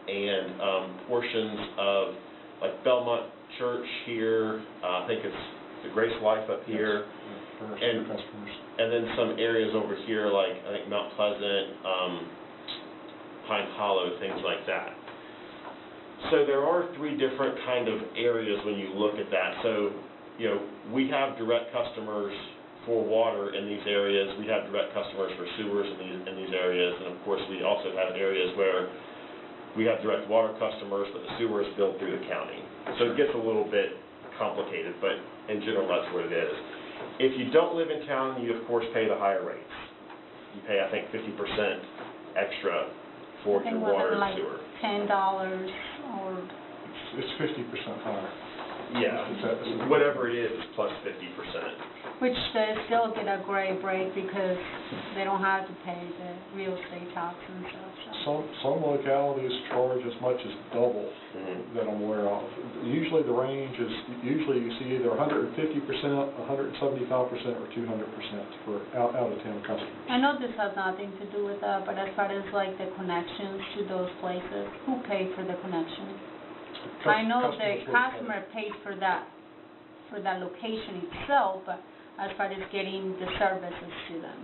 and portions of like Belmont Church here, I think it's the Grace Life up here,
And customers.
and then some areas over here like I think Mount Pleasant, Pine Hollow, things like that. So there are 3 different kind of areas when you look at that. So, you know, we have direct customers for water in these areas. We have direct customers for sewers in these areas. And of course, we also have areas where we have direct water customers, but the sewer is billed through the county. So it gets a little bit complicated, but in general, that's what it is. If you don't live in town, you of course pay the higher rates. You pay, I think, 50% extra for your water and sewer.
$10 or...
It's 50% higher.
Yeah, whatever it is plus 50%.
Which they still get a great break because they don't have to pay the real estate tax and stuff. So.
Some localities charge as much as double that I'm aware of. Usually the range is, usually you see either 150%, 175%, or 200% for out-of-town customers.
I know this has nothing to do with that, but as far as like the connections to those places, who paid for the connection? I know the customer pays for that location itself, but as far as getting the services to them.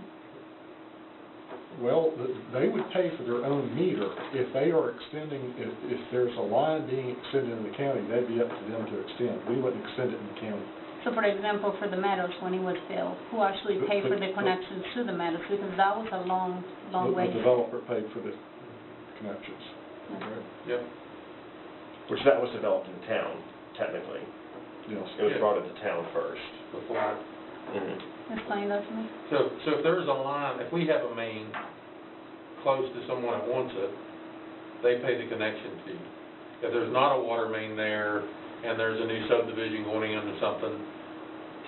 Well, they would pay for their own meter. If they are extending, if there's a line being extended in the county, that'd be up to them to extend. We wouldn't extend it in the county.
So for example, for the Meadows, when it was built, who actually paid for the connections to the Meadows? Because that was a long way.
The developer paid for the connections.
Okay.
Yep.
Which that was developed in town, technically.
Yes.
It was brought into town first.
Before.
Explain that to me.
So if there's a line, if we have a main close to someone that wants it, they pay the connection fee. If there's not a water main there and there's a new subdivision going into something,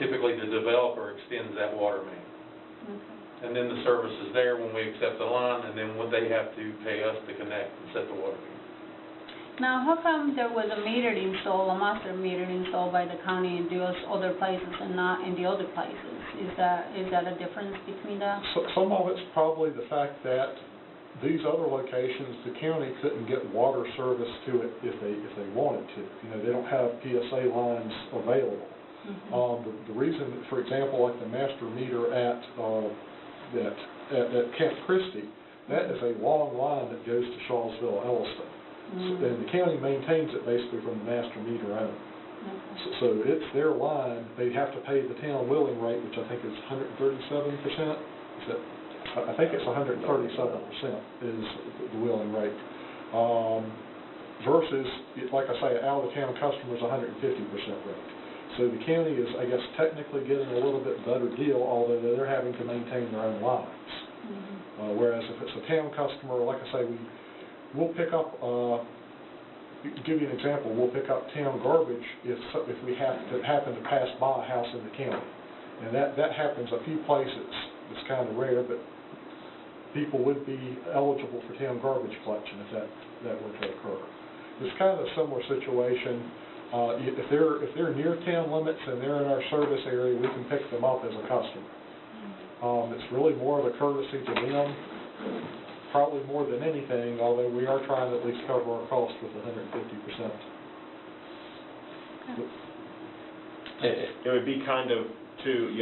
typically the developer extends that water main.
Okay.
And then the service is there when we accept the line, and then they have to pay us to connect and set the water main.
Now, how come there was a meter installed, a master meter installed by the county in those other places and not in the other places? Is that a difference between that?
Some of it's probably the fact that these other locations, the county couldn't get water service to it if they wanted to. You know, they don't have PSA lines available. The reason, for example, like the master meter at
at Camp Christie, that is a long line that goes to Shawsville, Elliston. And the county maintains it basically from the master meter out. So it's their line, they have to pay the town wheeling rate, which I think is 137%. Is that, I think it's 137% is the wheeling rate. Versus, like I say, out of the town customers, 150% rate. So the county is, I guess, technically getting a little bit better deal, although they're having to maintain their own lines. Whereas if it's a town customer, like I say, we'll pick up, give you an example, we'll pick up town garbage if we happen to pass by a house in the county. And that happens a few places. It's kind of rare, but people would be eligible for town garbage collection if that were to occur. It's kind of a similar situation. If they're near town limits and they're in our service area, we can pick them up as a customer. It's really more of a courtesy to them, probably more than anything, although we are trying to at least cover our costs with 150%.
It would be kind of, too,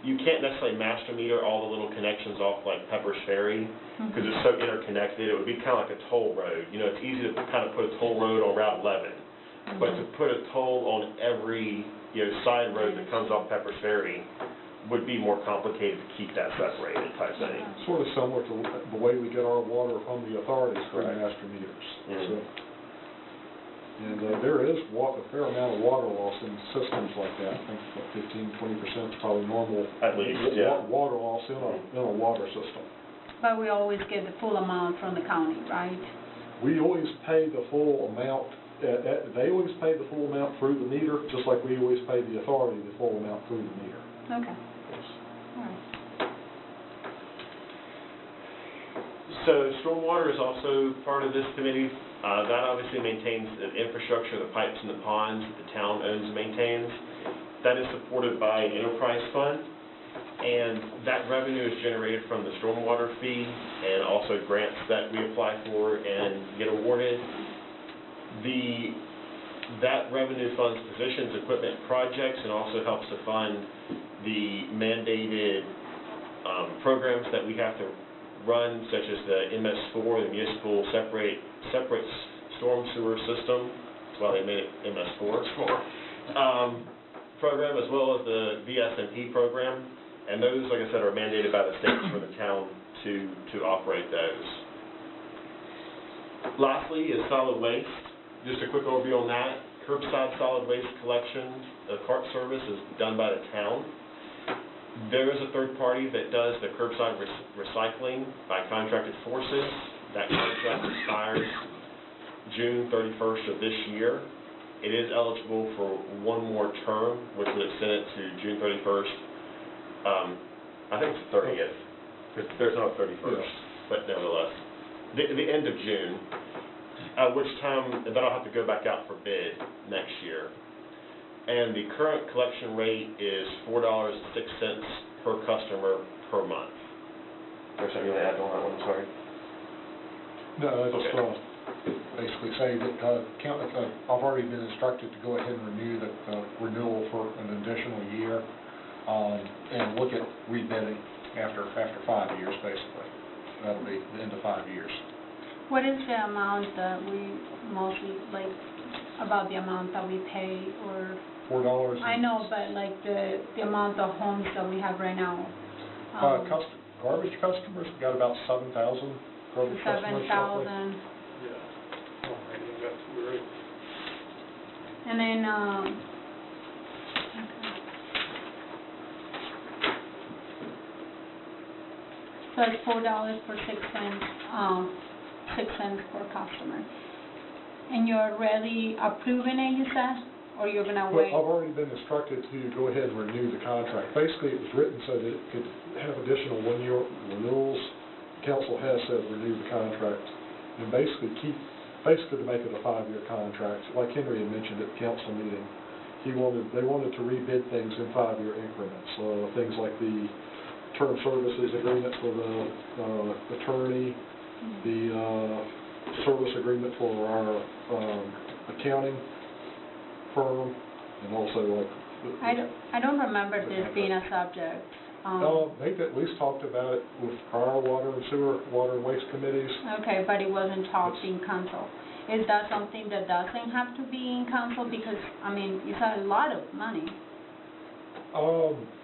you can't necessarily master meter all the little connections off like Pepper's Ferry, because it's so interconnected. It would be kind of like a toll road. It's easy to kind of put a toll road on Route 11, but to put a toll on every, side road that comes off Pepper's Ferry would be more complicated to keep that separated type thing.
Sort of similar to the way we get our water from the authorities for the master meters. So, and there is a fair amount of water loss in systems like that. I think 15–20% is probably normal.
At least,
water loss in a water system.
But we always get the full amount from the county, right?
We always pay the full amount. They always pay the full amount through the meter, just like we always pay the authority the full amount through the meter.
Okay. All right.
So Stormwater is also part of this committee. That obviously maintains the infrastructure, the pipes and the ponds that the town owns and maintains. That is supported by an enterprise fund, and that revenue is generated from the stormwater fee and also grants that we apply for and get awarded. That revenue funds positions, equipment, projects, and also helps to fund the mandated programs that we have to run, such as the MS4, the Municipal Separate Storm Sewer System. That's why they made it MS4. Program, as well as the VSMP program. And those, like I said, are mandated by the state for the town to operate those. Lastly is solid waste. Just a quick overview on that. Curbside solid waste collection, the cart service is done by the town. There is a third party that does the curbside recycling by contracted forces. That contract expires June 31st of this year. It is eligible for one more term, which would extend it to June 31st. I think it's the 30th. There's no 31st, but nevertheless. The end of June, at which time then I'll have to go back out for bid next year. And the current collection rate is $4.06 per customer per month. There's something you want to add on that one, sorry?
No, I just basically say that I've already been instructed to go ahead and renew the renewal for an additional year, and look at rebidding after 5 years, basically. That'll be the end of 5 years.
What is the amount that we mostly, about the amount that we pay, or?
$4.
I know, but the amount of homes that we have right now.
Garbage customers, we've got about 7,000 garbage customers.
7,000. And then, so it's $4 for 6 cents, 6 cents per customer. And you're already approving it, you said? Or you're going to wait?
Well, I've already been instructed to go ahead and renew the contract. Basically, it was written so that it could have additional one-year renewals. Council has said renew the contract, and basically to make it a 5-year contract. Like Henry had mentioned at the council meeting, they wanted to rebid things in 5-year increments. Things like the term services agreement for the attorney, the service agreement for our accounting firm, and also
I don't remember this being a subject
They've at least talked about it with prior water and sewer, water and waste committees.
Okay, but it wasn't talked in council. Is that something that doesn't have to be in council? Because, I mean, it's a lot of money.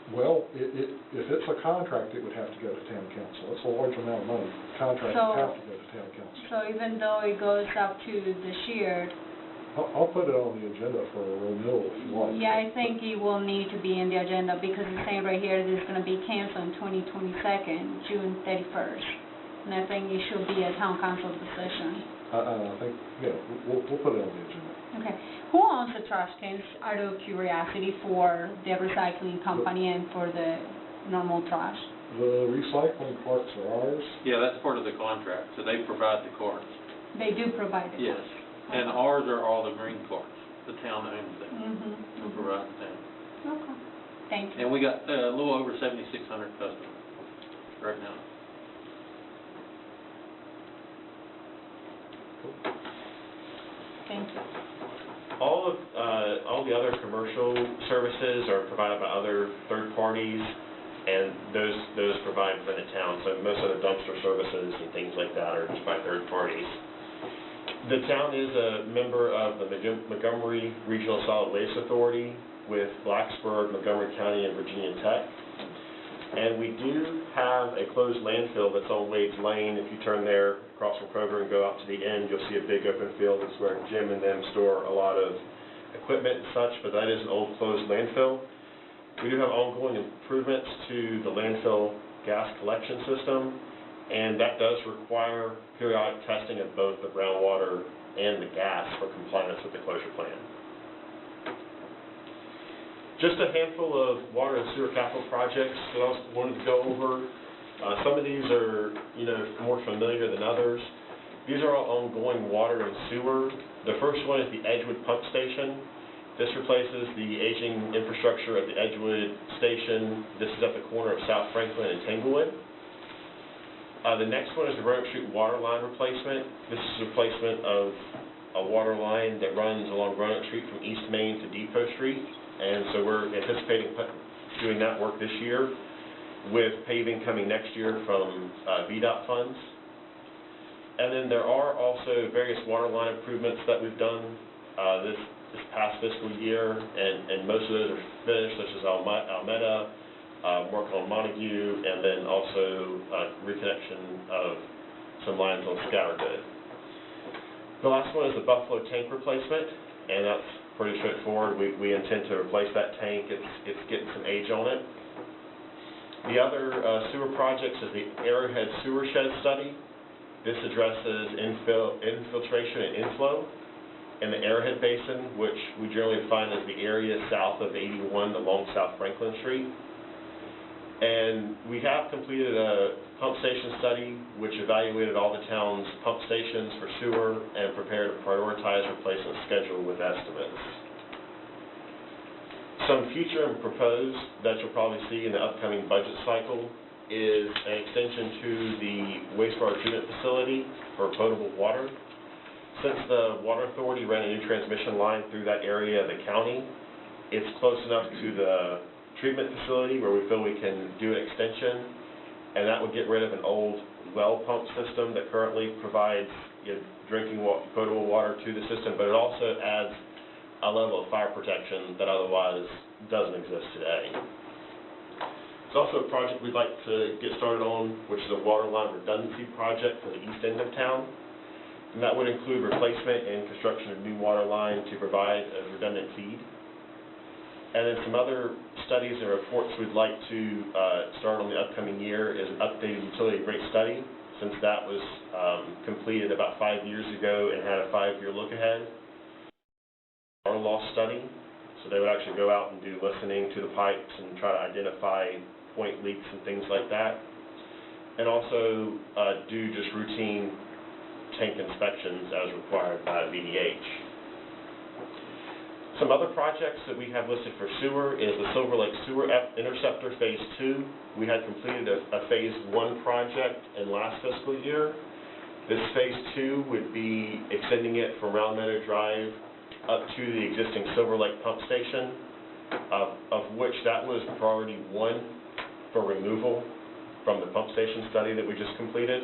Well, if it's a contract, it would have to go to town council. It's a large amount of money. Contracts
So-
have to go to town council.
So even though it goes up to the shared,
I'll put it on the agenda for a renewal if you want.
yeah, I think it will need to be in the agenda because it's saying right here that it's going to be canceled in 2022, June 31st. And I think it should be a town council decision.
I think, yeah, we'll put it on the agenda.
Okay. Who owns the trash cans, out of curiosity, for the recycling company and for the normal trash?
The recycling carts are ours.
Yeah, that's part of the contract, so they provide the carts.
They do provide it?
Yes, and ours are all the green carts. The town owns them.
Mm-hmm.
We provide the town.
Okay. Thank you.
And we got a little over 7,600 customers right now.
Thank you.
All the other commercial services are provided by other third parties, and those provide for the town. So most of the dumpster services and things like that are just by third parties. The town is a member of the Montgomery Regional Solid Waste Authority with Blacksburg, Montgomery County, and Virginia Tech. And we do have a closed landfill that's on Wade's Lane. If you turn there across from Kroger and go out to the end, you'll see a big open field. It's where Jim and them store a lot of equipment and such, but that is an old closed landfill. We do have ongoing improvements to the landfill gas collection system, and that does require periodic testing of both the groundwater and the gas for compliance with the closure plan. Just a handful of water and sewer capital projects that I wanted to go over. Some of these are, more familiar than others. These are all ongoing water and sewer. The first one is the Edgewood pump station. This replaces the aging infrastructure at the Edgewood station. This is at the corner of South Franklin and Tanglewood. The next one is the Roanoke Street water line replacement. This is a replacement of a water line that runs along Roanoke Street from East Main to Depot Street. And so we're anticipating doing that work this year with paving coming next year from VDOT funds. And then there are also various water line improvements that we've done this past fiscal year, and most of those are finished, such as Almeda, work on Montague, and then also reconnection of some lines on Scattergood. The last one is the Buffalo tank replacement, and that's pretty straightforward. We intend to replace that tank. It's getting some age on it. The other sewer projects is the Arrowhead sewer shed study. This addresses infiltration and inflow in the Arrowhead Basin, which we generally define as the area south of 81 along South Franklin Street. And we have completed a pump station study which evaluated all the town's pump stations for sewer and prepared a prioritized replacement schedule with estimates. Some future and proposed that you'll probably see in the upcoming budget cycle is an extension to the wastewater treatment facility for potable water. Since the Water Authority ran a new transmission line through that area of the county, it's close enough to the treatment facility where we feel we can do an extension, and that would get rid of an old well pump system that currently provides drinking potable water to the system, but it also adds a level of fire protection that otherwise doesn't exist today. It's also a project we'd like to get started on, which is a water line redundancy project for the east end of town, and that would include replacement and construction of new water line to provide a redundant feed. And then some other studies and reports we'd like to start on the upcoming year is an updated utility rate study, since that was completed about 5 years ago and had a 5-year look ahead. Outlaw study, so they would actually go out and do listening to the pipes and try to identify point leaks and things like that. And also do just routine tank inspections as required by VDH. Some other projects that we have listed for sewer is the Silver Lake Sewer Interceptor Phase 2. We had completed a Phase 1 project in last fiscal year. This Phase 2 would be extending it from Round Meadow Drive up to the existing Silver Lake pump station, of which that was priority 1 for removal from the pump station study that we just completed.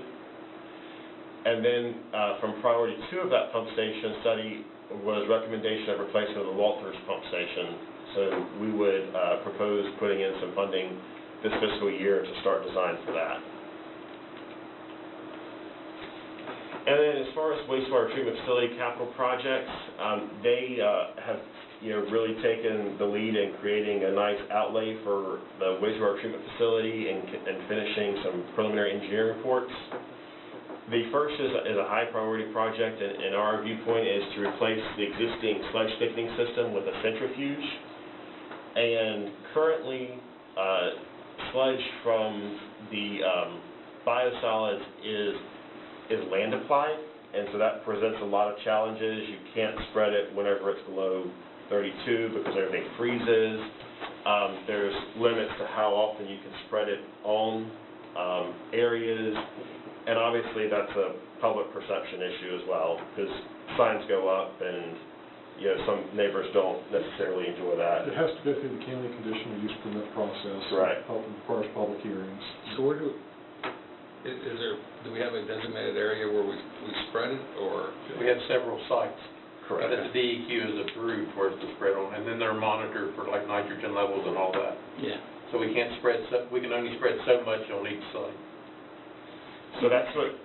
And then from priority 2 of that pump station study was recommendation of replacement of the Walters pump station. So we would propose putting in some funding this fiscal year to start design for that. And then as far as wastewater treatment facility capital projects, they have really taken the lead in creating a nice outlay for the wastewater treatment facility and finishing some preliminary engineering reports. The first is a high priority project, and in our viewpoint is to replace the existing sludge thickening system with a centrifuge. And currently, sludge from the biosolids is land applied, and so that presents a lot of challenges. You can't spread it whenever it's below 32 because everything freezes. There's limits to how often you can spread it on areas, and obviously that's a public perception issue as well, because signs go up and some neighbors don't necessarily enjoy that.
It has to go through the county conditional use permit process.
Right.
It requires public hearings.
So where do we have a designated area where we spread it, or?
We have several sites.
Correct.
That the DEQ is approved for us to spread on, and then they're monitored for like nitrogen levels and all that.
Yeah.
So we can't spread, we can only spread so much on each site.
So that's what,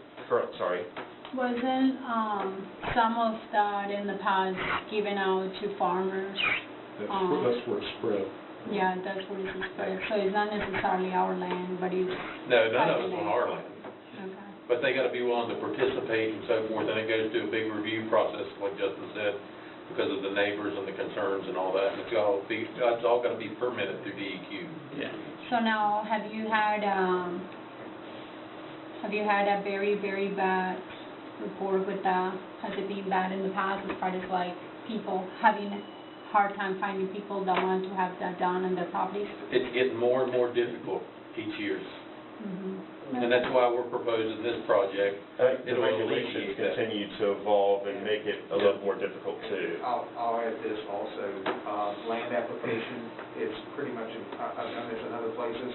sorry.
Wasn't some of that in the past given out to farmers?
That's where it's spread.
Yeah, that's what it's spread. So it's not necessarily our land, but it's
No, none of
private
it's on
land.
our land.
Okay.
But they gotta be willing to participate and so forth, and it goes through a big review process, like Justin said, because of the neighbors and the concerns and all that. It's all gotta be permitted through DEQ.
Yeah.
So now, have you had a very, very bad report with that? Has it been bad in the past as far as like people having a hard time finding people that want to have that done on their properties?
It's getting more and more difficult each year.
Mm-hmm.
And that's why we're proposing this project.
The regulations continue to evolve and make it a little more difficult too.
I'll add this also, land application, it's pretty much, I've done this in other places,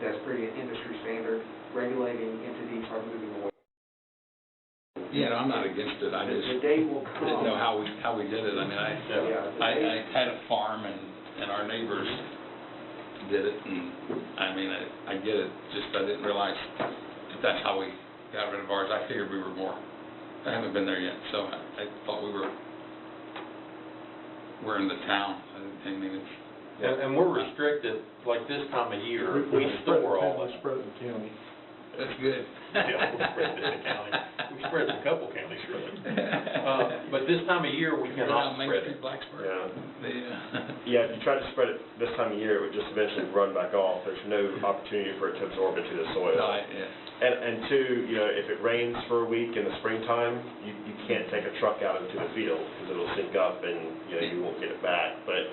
that's pretty industry standard. Regulating entities are moving away.
Yeah, I'm not against it, I just
The day will come.
didn't know how we did it. I mean, I had a farm and our neighbors did it, and I mean, I get it, just I didn't realize if that's how we got rid of ours. I figured we were more, I haven't been there yet, so I thought we're in the town. I didn't even.
And we're restricted, like this time of year, we
spread
store all
it,
that.
spread it in the county.
That's good.
Yeah, we spread it in the county. We spread it in a couple counties, really. But this time of year, we cannot spread it.
Blacksburg.
Yeah, if you try to spread it this time of year, it would just eventually run back off. There's no opportunity for it to absorb into the soil. And two, if it rains for a week in the springtime, you can't take a truck out into the field because it'll sink up and you won't get it back. But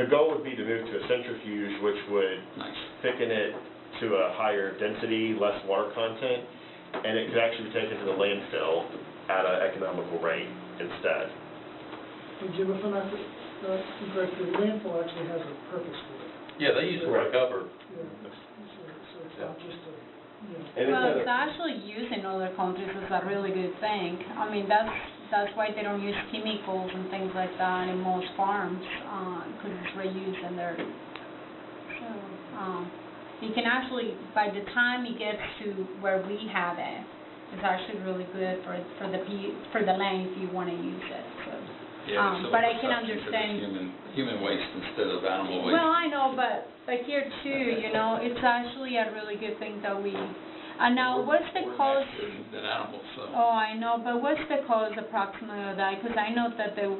the goal would be to move to a centrifuge, which would thicken it to a higher density, less water content, and it could actually be taken to the landfill at an economical rate instead.
And Jim, if I'm not correct, the landfill actually has a purpose for it.
Yeah, they use it for a cover.
Yeah, so it's not just a,
Well, it's actually used in other countries as a really good thing. I mean, that's why they don't use chemicals and things like that in most farms, because it's reused in there. So, you can actually, by the time it gets to where we have it, it's actually really good for the land if you want to use it. So,
so
but I can
it's
understand.
Human waste instead of animal waste.
Well, I know, but here too, it's actually a really good thing that we. And now, what's the cost?
Than animals, so.
Oh, I know, but what's the cost approximately of that? Because I know that the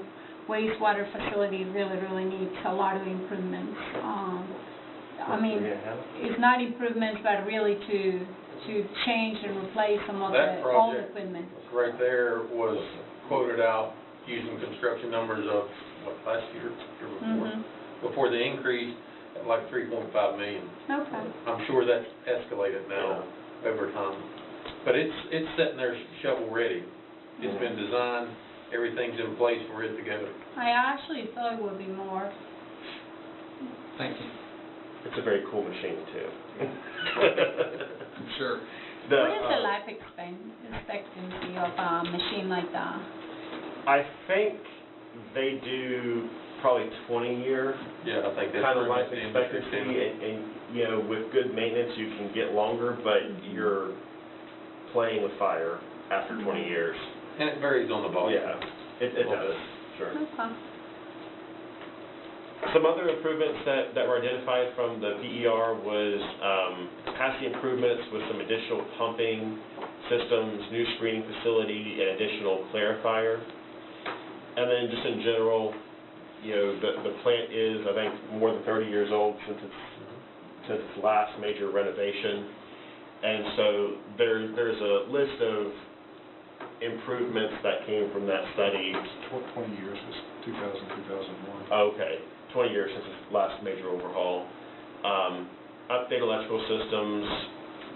wastewater facility really, really needs a lot of improvements. I mean, it's not improvements, but really to change and replace some of the old equipment.
Right there was quoted out using construction numbers of, last year, before the increase, at like $3.5 million.
Okay.
I'm sure that's escalated now over time. But it's sitting there shovel ready. It's been designed, everything's in place for it to go.
I actually thought it would be more.
Thank you.
It's a very cool machine, too.
I'm sure.
What is the life expectancy of a machine like that?
I think they do probably 20-year
Yeah, I think that's
kind of
pretty
life
much the industry
expectancy,
standard.
and, you know, with good maintenance, you can get longer, but you're playing with fire after 20 years.
And it varies on the volume.
Yeah, it does, sure.
Okay.
Some other improvements that were identified from the PER was capacity improvements with some additional pumping systems, new screening facility, and additional clarifier. And then just in general, you know, the plant is, I think, more than 30 years old since its last major renovation. And so there's a list of improvements that came from that study.
20 years, was 2000, 2001.
Okay, 20 years since its last major overhaul. Update electrical systems,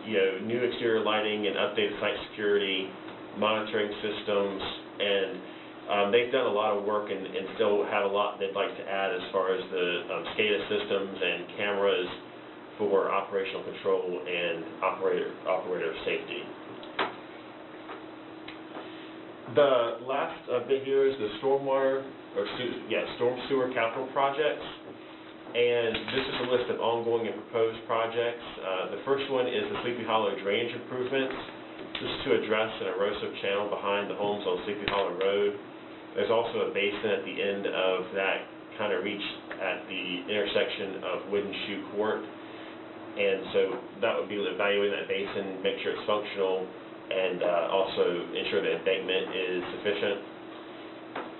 you know, new exterior lighting and updated site security, monitoring systems, and they've done a lot of work and still have a lot they'd like to add as far as the SCADA systems and cameras for operational control and operator safety. The last bit here is the stormwater, storm sewer capital projects. And this is a list of ongoing and proposed projects. The first one is the Sleepy Hollow drainage improvements. This is to address an erosive channel behind the homes on Sleepy Hollow Road. There's also a basin at the end of that kind of reach at the intersection of Wood and Shoe Court. And so that would be evaluating that basin, make sure it's functional, and also ensure the embankment is sufficient.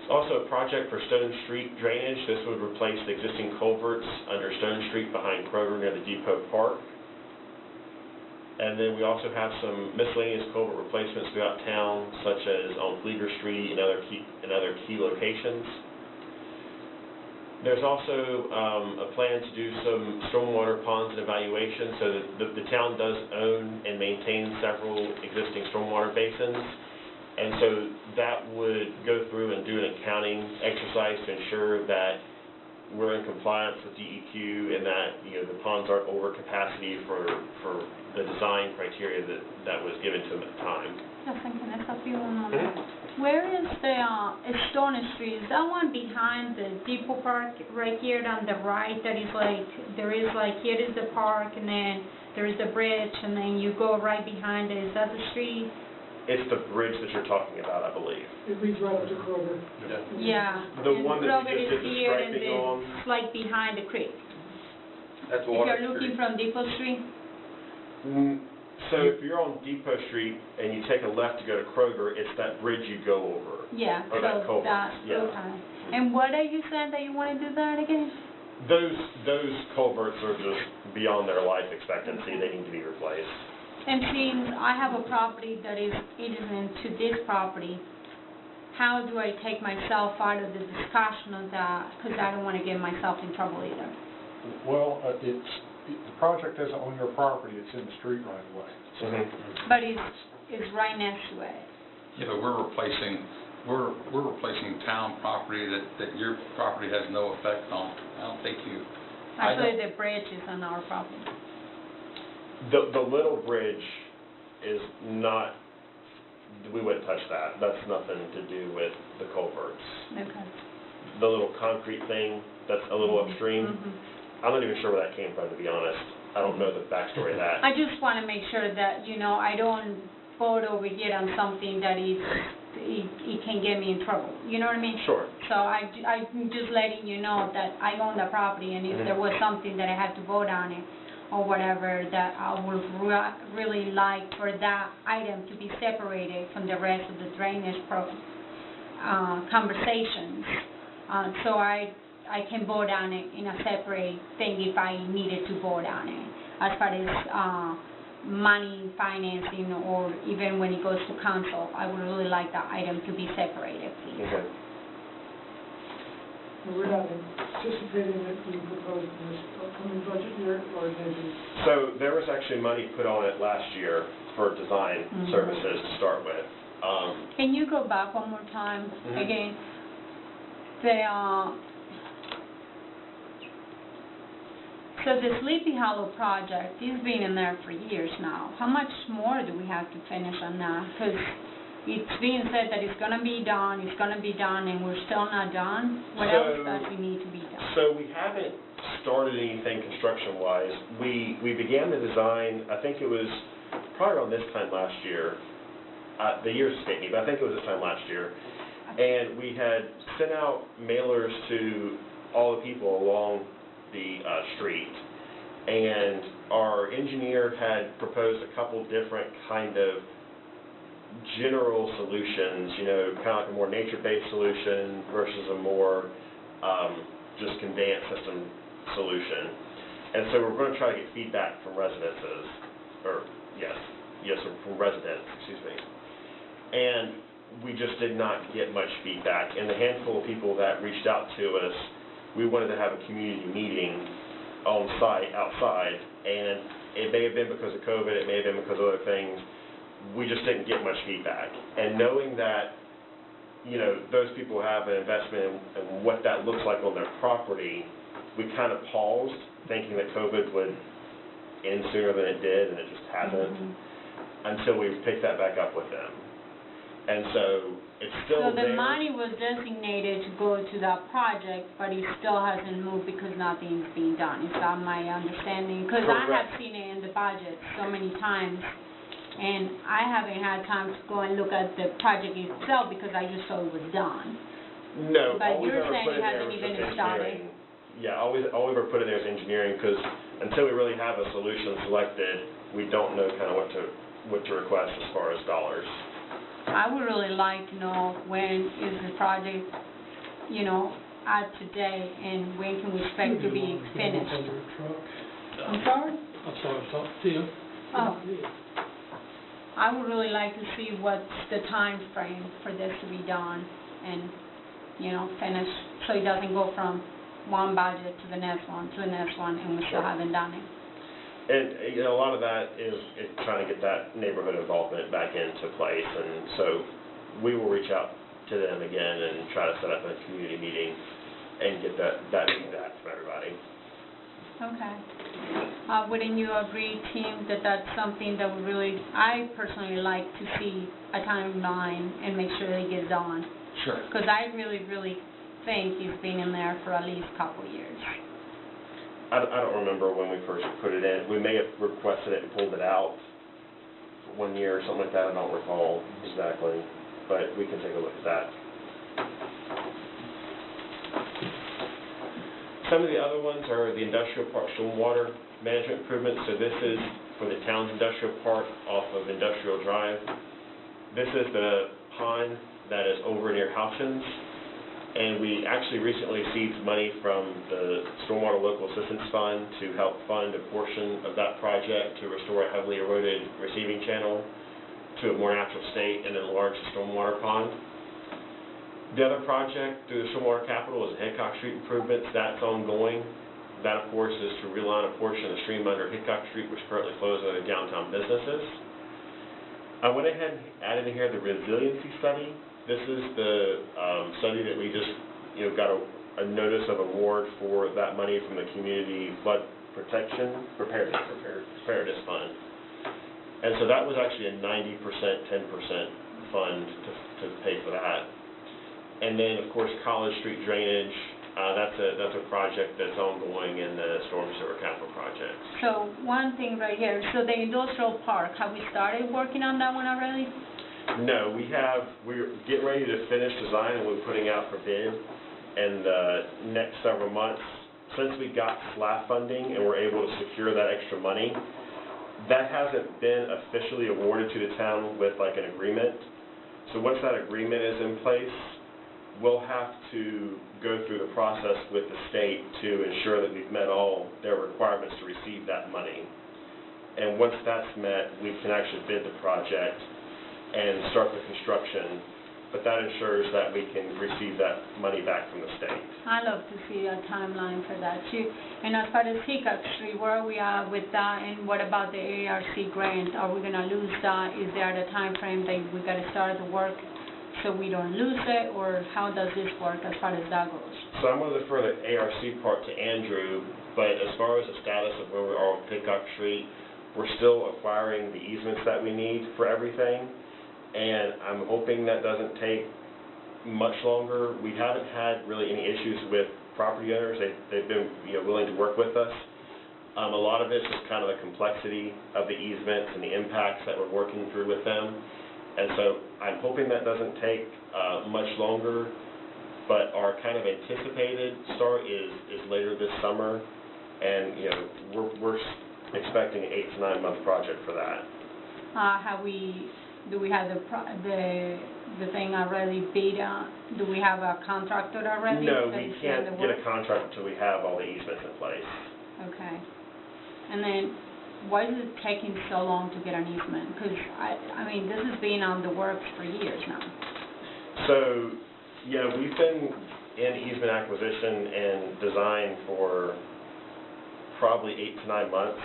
It's also a project for Stone Street drainage. This would replace the existing culverts under Stone Street behind Kroger near the Depot Park. And then we also have some miscellaneous culvert replacements throughout town, such as on Bleecker Street and other key locations. There's also a plan to do some stormwater ponds and evaluation, so that the town does own and maintain several existing stormwater basins. And so that would go through and do an accounting exercise to ensure that we're in compliance with DEQ and that, you know, the ponds aren't over capacity for the design criteria that was given to them at the time.
Yes, I can ask a few on that. Where is the Stone Street? Is that one behind the Depot Park right here on the right? That is like, there is like, here is the park and then there is the bridge and then you go right behind it. Is that the street?
It's the bridge that you're talking about, I believe.
It leads right up to Kroger.
Yeah.
The
and
one that
Kroger
you just
is
did the
here and
striping
then
on.
it's like behind the creek.
That's
If
Water
you're looking
Street.
from Depot Street?
So if you're on Depot Street and you take a left to go to Kroger, it's that bridge you go over.
Yeah,
Or that
so
culvert,
that,
yeah.
okay. And what are you saying that you want to do that again?
Those culverts are just beyond their life expectancy. They need to be replaced.
And since I have a property that is adjacent to this property, how do I take myself out of the discussion of that? Because I don't want to get myself in trouble either.
Well, the project isn't on your property, it's in the street right away.
But it's right next to it.
You know, we're replacing town property that your property has no effect on. I don't think you.
Actually, the bridge is on our property.
The little bridge is not, we wouldn't touch that. That's nothing to do with the culverts.
Okay.
The little concrete thing that's a little upstream, I'm not even sure where that came from, to be honest. I don't know the backstory of that.
I just want to make sure that, you know, I don't vote over here on something that is, it can get me in trouble. You know what I mean?
Sure.
So I'm just letting you know that I own the property, and if there was something that I had to vote on it, or whatever, that I would really like for that item to be separated from the rest of the drainage conversations. So I can vote on it in a separate thing if I needed to vote on it. As far as money, financing, or even when it goes to council, I would really like that item to be separated, please.
Okay.
We're not anticipating it being proposed in this upcoming budget year, or maybe...
So there was actually money put on it last year for design services to start with.
Can you go back one more time again? So the Sleepy Hollow project, it's been in there for years now. How much more do we have to finish on that? Because it's being said that it's gonna be done, and we're still not done. What else does we need to be done?
So we haven't started anything construction-wise. We began the design, I think it was probably around this time last year. The years escape me, but I think it was this time last year. And we had sent out mailers to all the people along the street. And our engineer had proposed a couple different kind of general solutions, you know, kind of like a more nature-based solution versus a more just conveyance system solution. And so we're going to try to get feedback from from residents, excuse me. And we just did not get much feedback. And the handful of people that reached out to us, we wanted to have a community meeting on site, outside, and it may have been because of COVID, it may have been because of other things. We just didn't get much feedback. And knowing that, you know, those people have an investment in what that looks like on their property, we kind of paused, thinking that COVID would end sooner than it did, and it just hasn't, until we picked that back up with them. And so it's still there.
So the money was designated to go to that project, but it still hasn't moved because nothing's being done. Is that my understanding? Because I have seen it in the budget so many times, and I haven't had time to go and look at the project itself because I just saw it was done.
No,
But
all we've
you're
ever
saying
put
it
in there
hasn't
was
even
just
started.
engineering. Yeah, all we ever put in there is engineering, because until we really have a solution selected, we don't know kind of what to request as far as dollars.
I would really like to know when is the project, you know, at today, and when can we expect to be finished? I'm sorry?
I'm sorry, talk to you.
Oh. I would really like to see what's the time frame for this to be done and, you know, finished, so it doesn't go from one budget to the next one, and we still haven't done it.
And, you know, a lot of that is trying to get that neighborhood involvement back into place, and so we will reach out to them again and try to set up a community meeting and get that feedback from everybody.
Okay. Wouldn't you agree, team, that that's something that we really, I personally like to see a timeline and make sure they get it done?
Sure.
Because I really, really think it's been in there for at least a couple of years.
I don't remember when we first put it in. We may have requested it and pulled it out for 1 year or something like that. I don't recall exactly, but we can take a look at that. Some of the other ones are the industrial park stormwater management improvements. So this is for the town's industrial park off of Industrial Drive. This is the pond that is over near Houchins. And we actually recently received money from the Stormwater Local Assistance Fund to help fund a portion of that project to restore a heavily eroded receiving channel to a more natural state and enlarge the stormwater pond. The other project through the Stormwater Capital is Hancock Street improvements. That's ongoing. That, of course, is to realign a portion of the stream under Hancock Street, which currently flows into downtown businesses. I went ahead and added in here the Resiliency Study. This is the study that we just, you know, got a notice of award for that money from the Community Flood Protection Preparedness Fund. And so that was actually a 90%, 10% fund to pay for that. And then, of course, College Street drainage. That's a project that's ongoing in the Storm Sewer Capital Project.
So one thing right here. So the industrial park, have we started working on that one already?
No, we're getting ready to finish design, and we're putting out for bid in the next several months. Since we got SLAF funding and we're able to secure that extra money, that hasn't been officially awarded to the town with like an agreement. So once that agreement is in place, we'll have to go through the process with the state to ensure that we've met all their requirements to receive that money. And once that's met, we can actually bid the project and start the construction, but that ensures that we can receive that money back from the state.
I love to see a timeline for that too. And as far as Hancock Street, where are we at with that, and what about the ARC grant? Are we going to lose that? Is there a time frame that we got to start the work so we don't lose it, or how does this work as far as that goes?
So I'm going to defer the ARC part to Andrew, but as far as the status of where we are on Hancock Street, we're still acquiring the easements that we need for everything, and I'm hoping that doesn't take much longer. We haven't had really any issues with property owners. They've been willing to work with us. A lot of it's just kind of the complexity of the easements and the impacts that we're working through with them. And so I'm hoping that doesn't take much longer, but our kind of anticipated start is later this summer, and we're expecting an 8 to 9 month project for that.
Do we have the thing already bid on? Do we have a contractor already?
No, we can't get a contract until we have all the easements in place.
Okay. And then, why is it taking so long to get an easement? Because, I mean, this has been on the works for years now.
So, we've been in easement acquisition and design for probably 8 to 9 months.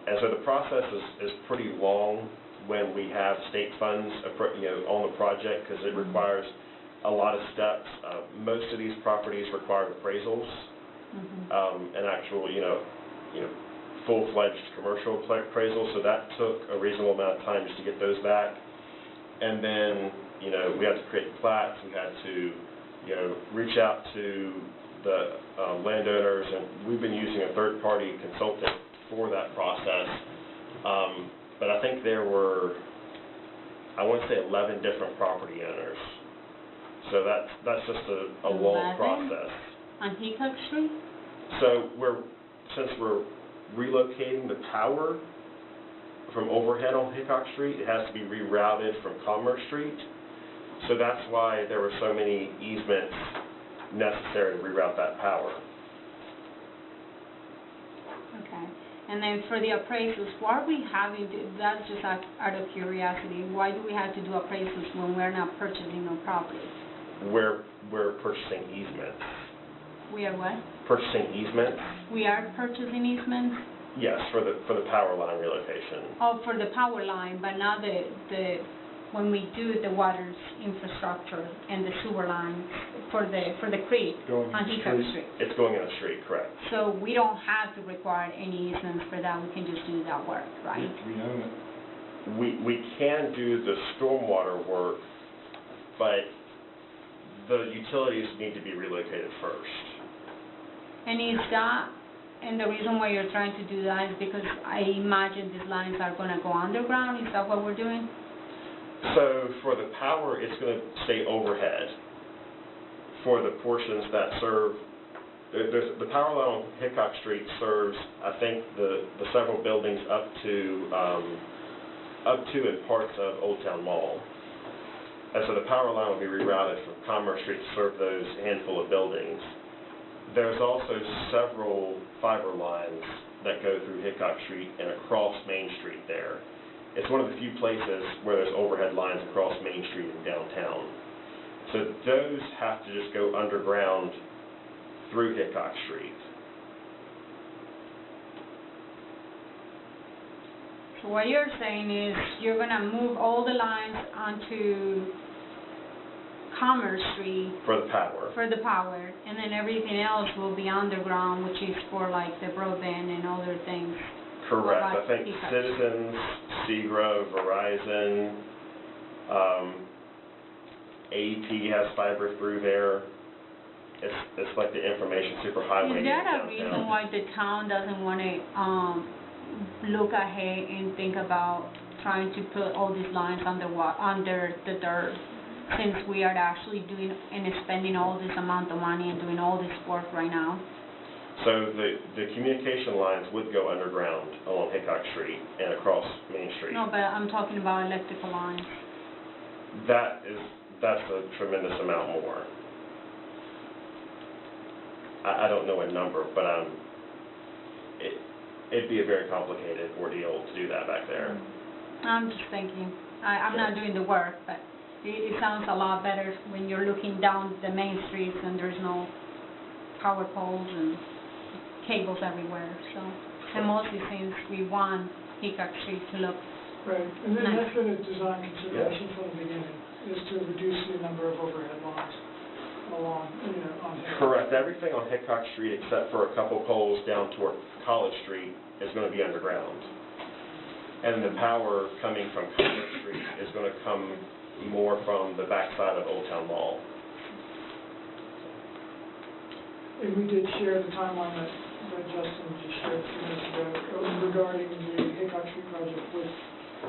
And so the process is pretty long when we have state funds on the project, because it requires a lot of steps. Most of these properties require appraisals, and actual, full-fledged commercial appraisals, so that took a reasonable amount of time just to get those back. And then, we had to create plats, we had to, reach out to the landowners, and we've been using a third-party consultant for that process. But I think there were, I want to say 11 different property owners. So that's just a long process.
On Hancock Street?
So since we're relocating the power from overhead on Hancock Street, it has to be rerouted from Commerce Street. So that's why there were so many easements necessary to reroute that power.
Okay. And then for the appraisals, why are we having to, that's just out of curiosity, why do we have to do appraisals when we're not purchasing no property?
We're purchasing easements.
We are what?
Purchasing easements?
We are purchasing easements?
Yes, for the power line relocation.
Oh, for the power line, but not when we do the water's infrastructure and the sewer lines for the creek on Hancock Street.
It's going in the street, correct.
So we don't have to require any easements for that, we can just do that work, right?
We own it.
We can do the stormwater work, but the utilities need to be relocated first.
And and the reason why you're trying to do that is because I imagine these lines are going to go underground, is that what we're doing?
So for the power, it's going to stay overhead. For the portions that serve, the power line on Hancock Street serves, I think, the several buildings up to and parts of Old Town Mall. And so the power line will be rerouted from Commerce Street to serve those handful of buildings. There's also several fiber lines that go through Hancock Street and across Main Street there. It's one of the few places where there's overhead lines across Main Street in downtown. So those have to just go underground through Hancock Street.
So what you're saying is you're going to move all the lines onto Commerce Street
For the power.
And then everything else will be underground, which is for like the broadband and other things.
Correct. I think Citizens, Seagrove, Verizon, AEP has fiber through there. It's like the information superhighway.
Is there a reason why the town doesn't want to look ahead and think about trying to put all these lines under the dirt, since we are actually doing and spending all this amount of money and doing all this work right now?
So the communication lines would go underground along Hancock Street and across Main Street.
No, but I'm talking about electrical lines.
That's a tremendous amount more. I don't know a number, but it'd be a very complicated ordeal to do that back there.
I'm just thinking. I'm not doing the work, but it sounds a lot better when you're looking down the main streets and there's no power poles and cables everywhere. So, and mostly since we want Hancock Street to look
Right, and then
nice.
that's been a design consideration from the beginning. is to reduce the number of overhead lines along, on Hancock.
Correct. Everything on Hancock Street except for a couple poles down toward College Street is going to be underground. And the power coming from College Street is going to come more from the backside of Old Town Mall.
And we did share the timeline that Justin just shared a few minutes ago regarding the Hancock Street project with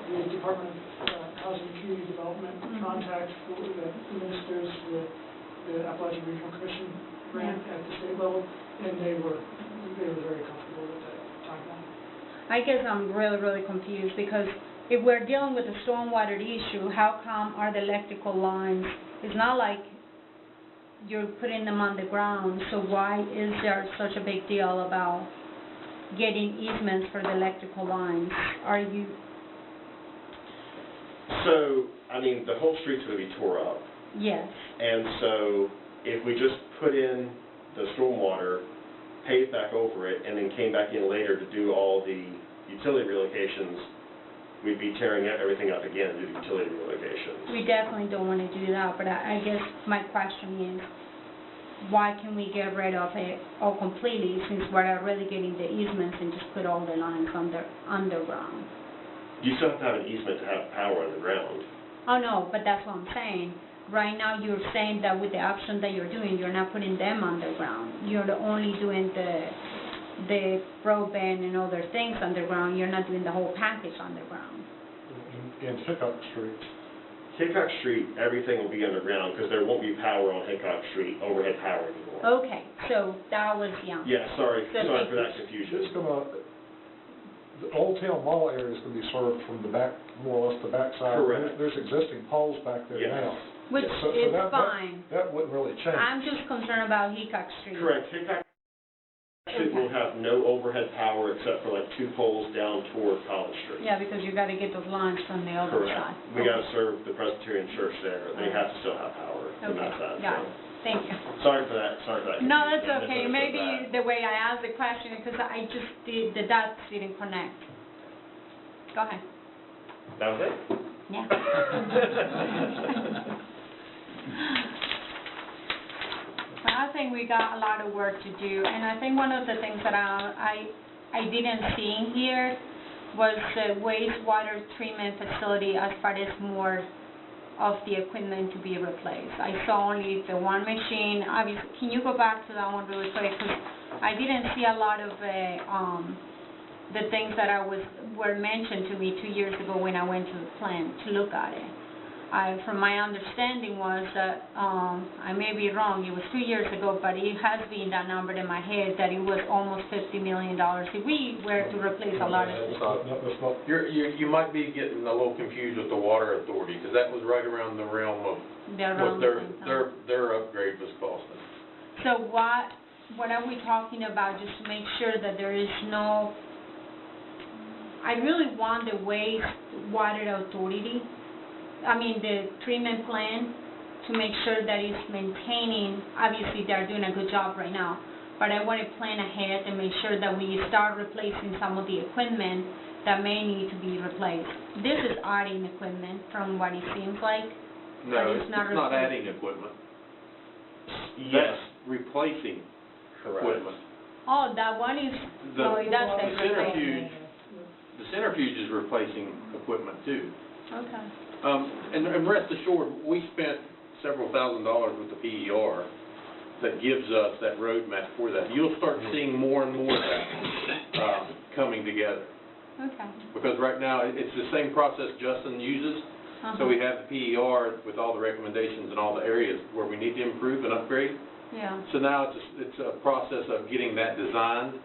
the Department of Housing and Community Development contact that administers the Appalachian Regional Commission grant at the state level, and they were very comfortable with that timeline.
I guess I'm really confused, because if we're dealing with a stormwater issue, how come are the electrical lines, it's not like you're putting them on the ground, so why is there such a big deal about getting easements for the electrical lines? Are you...
So, I mean, the whole street's going to be tore up.
Yes.
And so, if we just put in the stormwater, paved back over it, and then came back in later to do all the utility relocations, we'd be tearing everything up again to do utility relocations.
We definitely don't want to do that, but I guess my question is, why can we get rid of it all completely, since we're already getting the easements, and just put all the lines underground?
You still have to have an easement to have power underground.
Oh, no, but that's what I'm saying. Right now, you're saying that with the option that you're doing, you're not putting them underground. You're only doing the broadband and other things underground. You're not doing the whole package underground.
In Hancock Street.
Hancock Street, everything will be underground because there won't be power on Hancock Street, overhead power anymore.
Okay, so that was, yeah.
Yeah, sorry
So
for that confusion.
It's the Old Town Mall area is going to be served from the back, more or less the backside.
Correct.
There's existing poles back there
Yes.
now.
Which
So
is
that
fine.
That wouldn't really change.
I'm just concerned about Hancock Street.
Correct. Hancock Street will have no overhead power except for like 2 poles down toward College Street.
Yeah, because you got to get those lines from the other
Correct.
side.
We got to serve the Presbyterian Church there. They have to still have power from
Okay,
that side.
got
so.
it. Thank you.
Sorry for that.
No, that's
confusion. I
okay.
misunderstood
Maybe
that.
the way I asked the question, because I just the dots didn't connect. Go ahead.
That was it?
Yeah. Well, I think we got a lot of work to do, and I think one of the things that I didn't see in here was the wastewater treatment facility as far as more of the equipment to be replaced. I saw only the one machine. Obviously, can you go back to that one really quick? Because I didn't see a lot of the things that were mentioned to me 2 years ago when I went to the plant to look at it. From my understanding was that, I may be wrong, it was 2 years ago, but it has been that number in my head that it was almost $50 million. If we were to replace a lot of
You might be getting a little confused with the water authority, because that was right around the realm of what their upgrade was costing.
So what are we talking about, just to make sure that there is no... I really want the wastewater authority, the treatment plan, to make sure that it's maintaining, obviously they're doing a good job right now, but I want to plan ahead and make sure that we start replacing some of the equipment that may need to be replaced. This is adding equipment from what it seems like.
No, it's not adding equipment. Yes, replacing equipment.
Oh, that one is,
The centrifuge is replacing equipment too.
Okay.
And rest assured, we spent several $1,000s with the PER that gives us that roadmap for that. You'll start seeing more and more of that coming together.
Okay.
Because right now, it's the same process Justin uses. So we have the PER with all the recommendations and all the areas where we need to improve and upgrade.
Yeah.
So now it's a process of getting that designed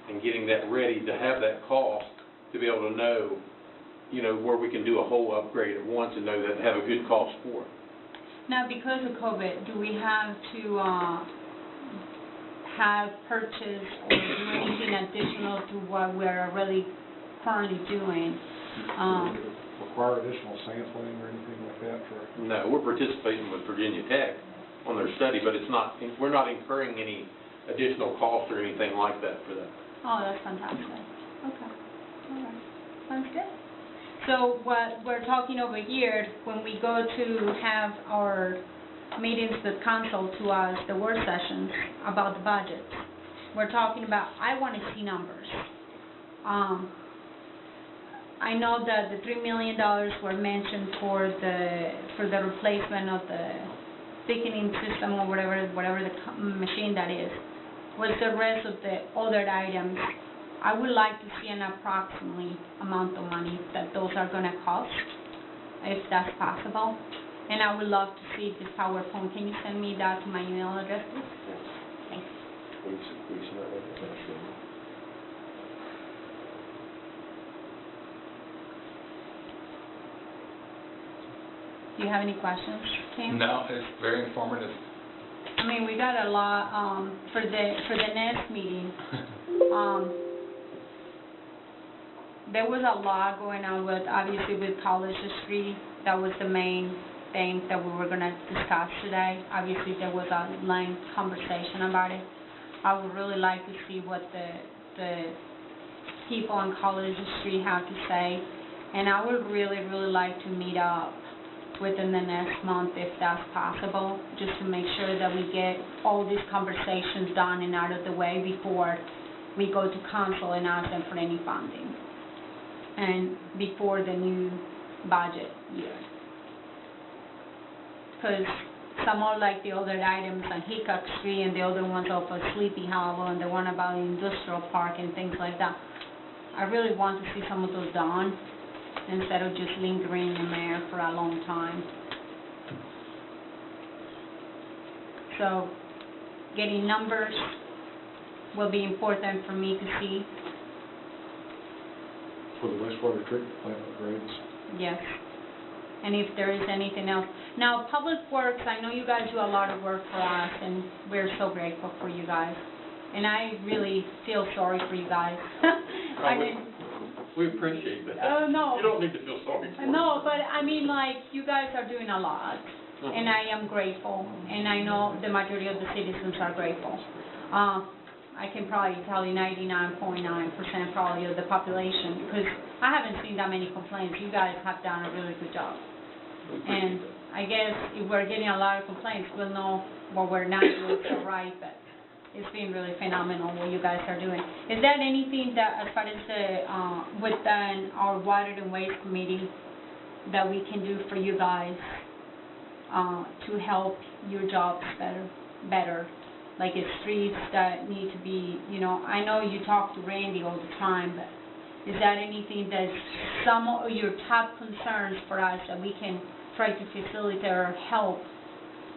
and getting that ready to have that cost to be able to know, where we can do a whole upgrade at once and know that have a good cost for it.
Now, because of COVID, do we have to have purchase or do anything additional to what we're really currently doing?
Require additional sampling or anything like that for?
No, we're participating with Virginia Tech on their study, but we're not incurring any additional cost or anything like that for that.
Oh, that's fantastic. Okay. All right. Sounds good. So what we're talking over here, when we go to have our meetings with council to us, the work sessions about the budget, we're talking about, I want to see numbers. I know that the $3 million were mentioned for the replacement of the thickening system or whatever the machine that is. What's the rest of the other items? I would like to see an approximately amount of money that those are going to cost, if that's possible. And I would love to see this PowerPoint. Can you send me that to my email address, please? Thanks. Do you have any questions, Kim?
No, it's very informative.
I mean, we got a lot, for the next meeting, there was a lot going on with, obviously with College Street. That was the main thing that we were gonna discuss today. Obviously, there was a long conversation about it. I would really like to see what the people on College Street have to say, and I would really, really like to meet up within the next month, if that's possible, just to make sure that we get all these conversations done and out of the way before we go to council and ask them for any funding, and before the new budget year. Because some are like the other items on Hancock Street and the other ones off of Sleepy Hollow and the one about the industrial park and things like that. I really want to see some of those done, instead of just lingering in the air for a long time. So, getting numbers will be important for me to see.
For the wastewater treatment plant upgrades.
Yes. And if there is anything else. Now, Public Works, I know you guys do a lot of work for us, and we're so grateful for you guys. And I really feel sorry for you guys. I mean,
We appreciate that.
Oh, no.
You don't need to feel sorry for us.
no, but I mean, like, you guys are doing a lot, and I am grateful, and I know the majority of the citizens are grateful. I can probably tell you 99.9% probably of the population, because I haven't seen that many complaints. You guys have done a really good job. And I guess if we're getting a lot of complaints, we'll know what we're not doing so right, but it's been really phenomenal what you guys are doing. Is there anything that, as far as the, within our Water and Waste Committee, that we can do for you guys to help your jobs better? Like it's streets that need to be, you know, I know you talk to Randy all the time, but is that anything that's some of your top concerns for us that we can try to facilitate or help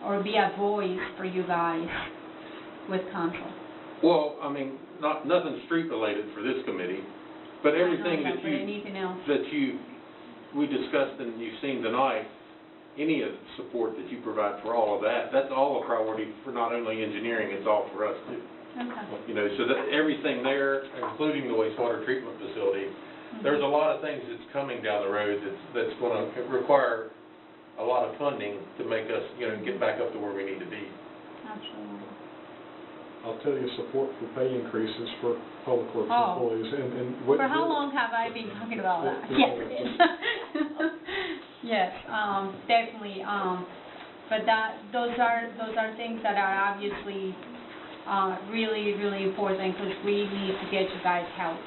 or be a voice for you guys with council?
Well, I mean, nothing street related for this committee, but everything we discussed and you've seen tonight, any of the support that you provide for all of that, that's all a priority for not only engineering, it's all for us too.
Okay.
You know, so that everything there, including the wastewater treatment facility, there's a lot of things that's coming down the road that's going to require a lot of funding to make us, you know, get back up to where we need to be.
Absolutely.
I'll tell you, support for pay increases for public works
Oh.
employees, and
For how long have I been talking about that? Yes. Yes, definitely. But those are things that are obviously really, really important, because we need to get you guys help.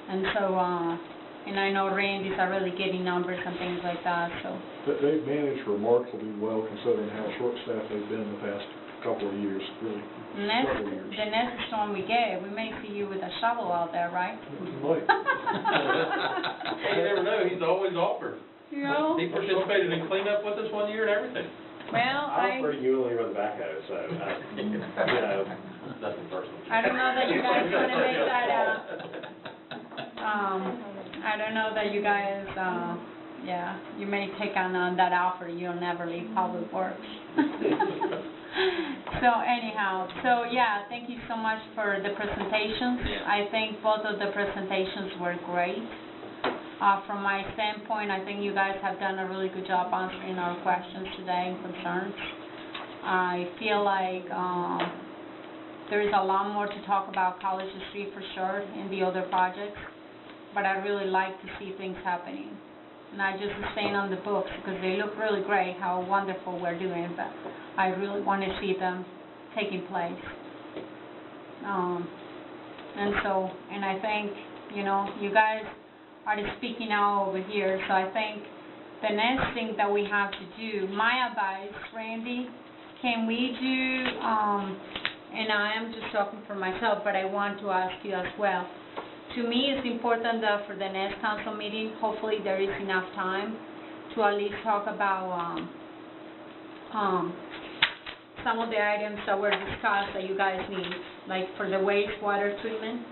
And so, and I know Randy's already getting numbers and things like that, so.
But they've managed remarkably well considering how short-staffed they've been the past couple of years, really. Several years.
The next storm we get, we may see you with a shovel out there, right?
Might.
You never know, he's always offered.
You know?
He participated in cleanup with us one year and everything.
Well,
I prefer you only run the backhoe, so, you know, nothing personal.
I don't know that you guys want to make that, I don't know that you guys, yeah, you may take on that offer, you'll never leave Public Works. So anyhow, so yeah, thank you so much for the presentations. I think both of the presentations were great. From my standpoint, I think you guys have done a really good job answering our questions today and concerns. I feel like there is a lot more to talk about College Street for sure and the other projects. but I really like to see things happening. Not just staying on the books, because they look really great, how wonderful we're doing, but I really want to see them taking place. And I think, you guys are speaking now over here, so I think the next thing that we have to do, my advice, Randy, can we do, and I am just talking for myself, but I want to ask you as well. To me, it's important that for the next council meeting, hopefully there is enough time to at least talk about some of the items that were discussed that you guys need, like for the wastewater treatment,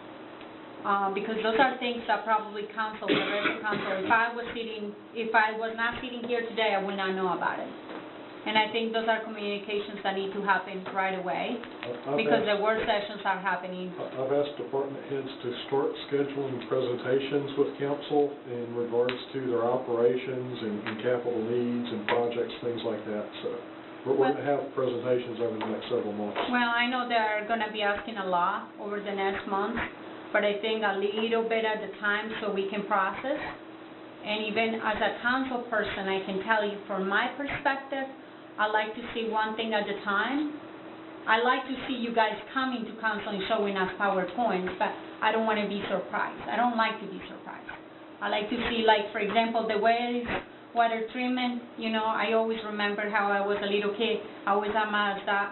because those are things that probably council, the rest of council, if I was not sitting here today, I would not know about it. And I think those are communications that need to happen right away, because the work sessions are happening.
I've asked department heads to start scheduling presentations with council in regards to their operations and capital needs and projects, things like that. So we're going to have presentations over the next several months.
Well, I know they're going to be asking a lot over the next month, but I think a little bit at a time so we can process. And even as a council person, I can tell you from my perspective, I like to see one thing at a time. I like to see you guys coming to council and showing us PowerPoints, but I don't want to be surprised. I don't like to be surprised. I like to see, like, for example, the wastewater treatment. I always remember how I was a little kid. I always asked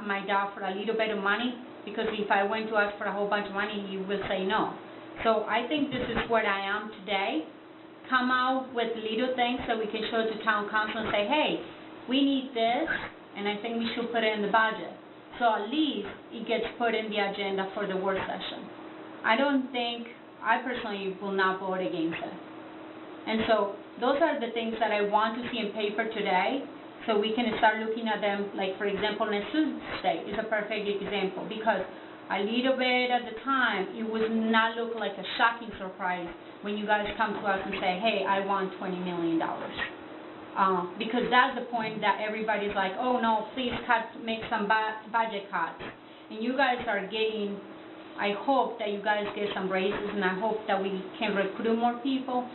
my dad for a little bit of money, because if I went to ask for a whole bunch of money, he would say no. So I think this is what I am today. Come out with little things that we can show to town council and say, hey, we need this, and I think we should put it in the budget. So at least it gets put in the agenda for the work session. I personally will not vote against it. And so those are the things that I want to see in paper today, so we can start looking at them. Like, for example, next Tuesday is a perfect example, because a little bit at the time, it would not look like a shocking surprise when you guys come to us and say, hey, I want $20 million. Because that's the point that everybody's like, oh no, please make some budget cuts. And you guys are getting, I hope that you guys get some raises, and I hope that we can recruit more people.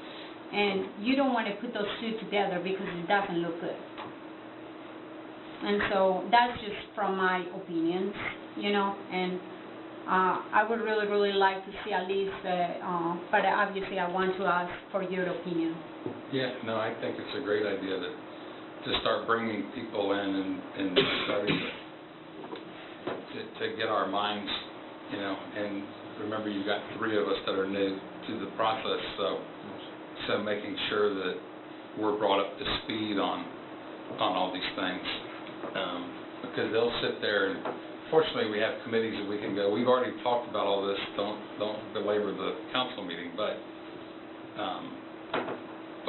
And you don't want to put those two together because it doesn't look good. And so that's just from my opinions, and I would really, really like to see at least, but obviously I want to ask for your opinion.
Yeah, no, I think it's a great idea to start bringing people in and starting to get our minds, and remember, you've got 3 of us that are new to the process, so making sure that we're brought up to speed on all these things, because they'll sit there, and fortunately we have committees that we can go. We've already talked about all this, don't belabor the council meeting, but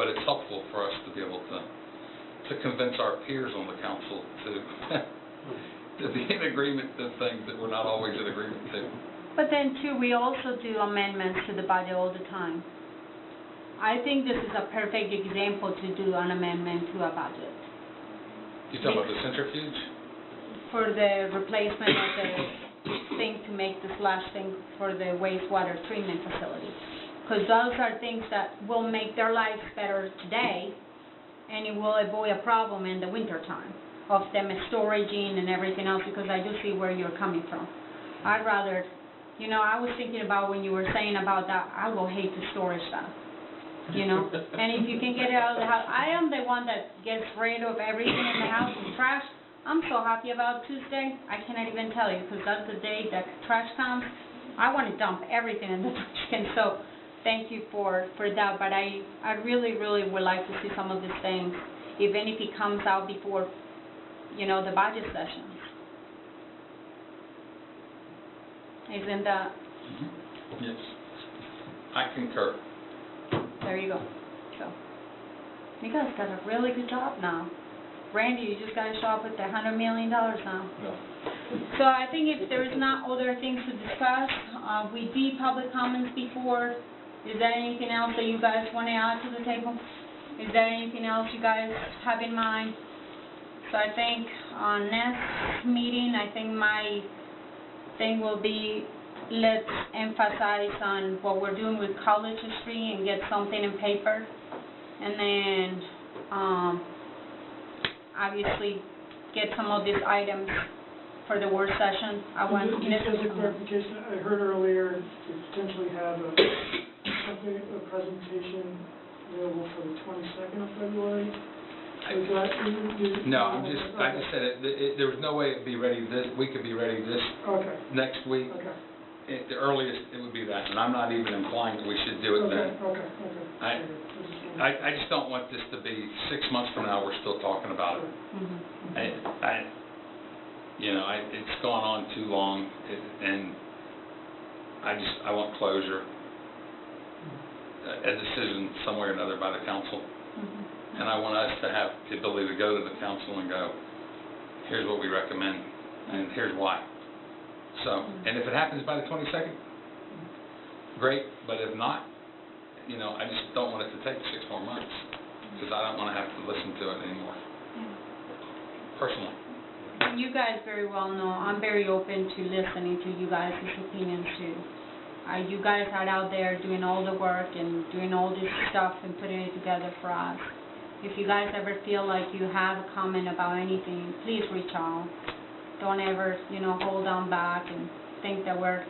it's helpful for us to be able to convince our peers on the council to be in agreement to things that we're not always in agreement to.
But then too, we also do amendments to the budget all the time. I think this is a perfect example to do an amendment to a budget.
You talking about the centrifuge?
For the replacement of the thing to make the slash thing for the wastewater treatment facility. Because those are things that will make their lives better today, and it will avoid a problem in the winter time of them storaging and everything else, because I do see where you're coming from. I'd rather, I was thinking about when you were saying about that, I will hate to store stuff. And if you can get it out of the house, I am the one that gets rid of everything in the house and trash. I'm so happy about Tuesday, I cannot even tell you, because that's the day that trash comes. I want to dump everything in the trash can, so thank you for that, but I really, really would like to see some of these things, even if it comes out before, the budget sessions. Isn't that?
Mm-hmm. Yes, I concur.
There you go. So, you guys got a really good job now. Randy, you just got to show up with the $100 million now.
No.
So I think if there's not other things to discuss, we did public comments before. Is there anything else that you guys want to add to the table? Is there anything else you guys have in mind? So I think next meeting, I think my thing will be let's emphasize on what we're doing with College Street and get something in paper. And then, obviously, get some of these items for the work session. I want
Just as a clarification, I heard earlier to potentially have a presentation available for the 22nd of February. Is that?
No, I just said there was no way it'd be ready we could be ready
Okay.
next week.
Okay.
At the earliest, it would be that, and I'm not even implying that we should do it then.
Okay.
I just don't want this to be 6 months from now, we're still talking about it. It's gone on too long, and I want closure, a decision some way or another by the council. And I want us to have the ability to go to the council and go, here's what we recommend, and here's why. So, and if it happens by the 22nd, great, but if not, I just don't want it to take 6 more months, because I don't want to have to listen to it anymore, personally.
You guys very well know, I'm very open to listening to you guys' opinions too. You guys are out there doing all the work and doing all this stuff and putting it together for us. If you guys ever feel like you have a comment about anything, please reach out. Don't ever, hold on back and think that we're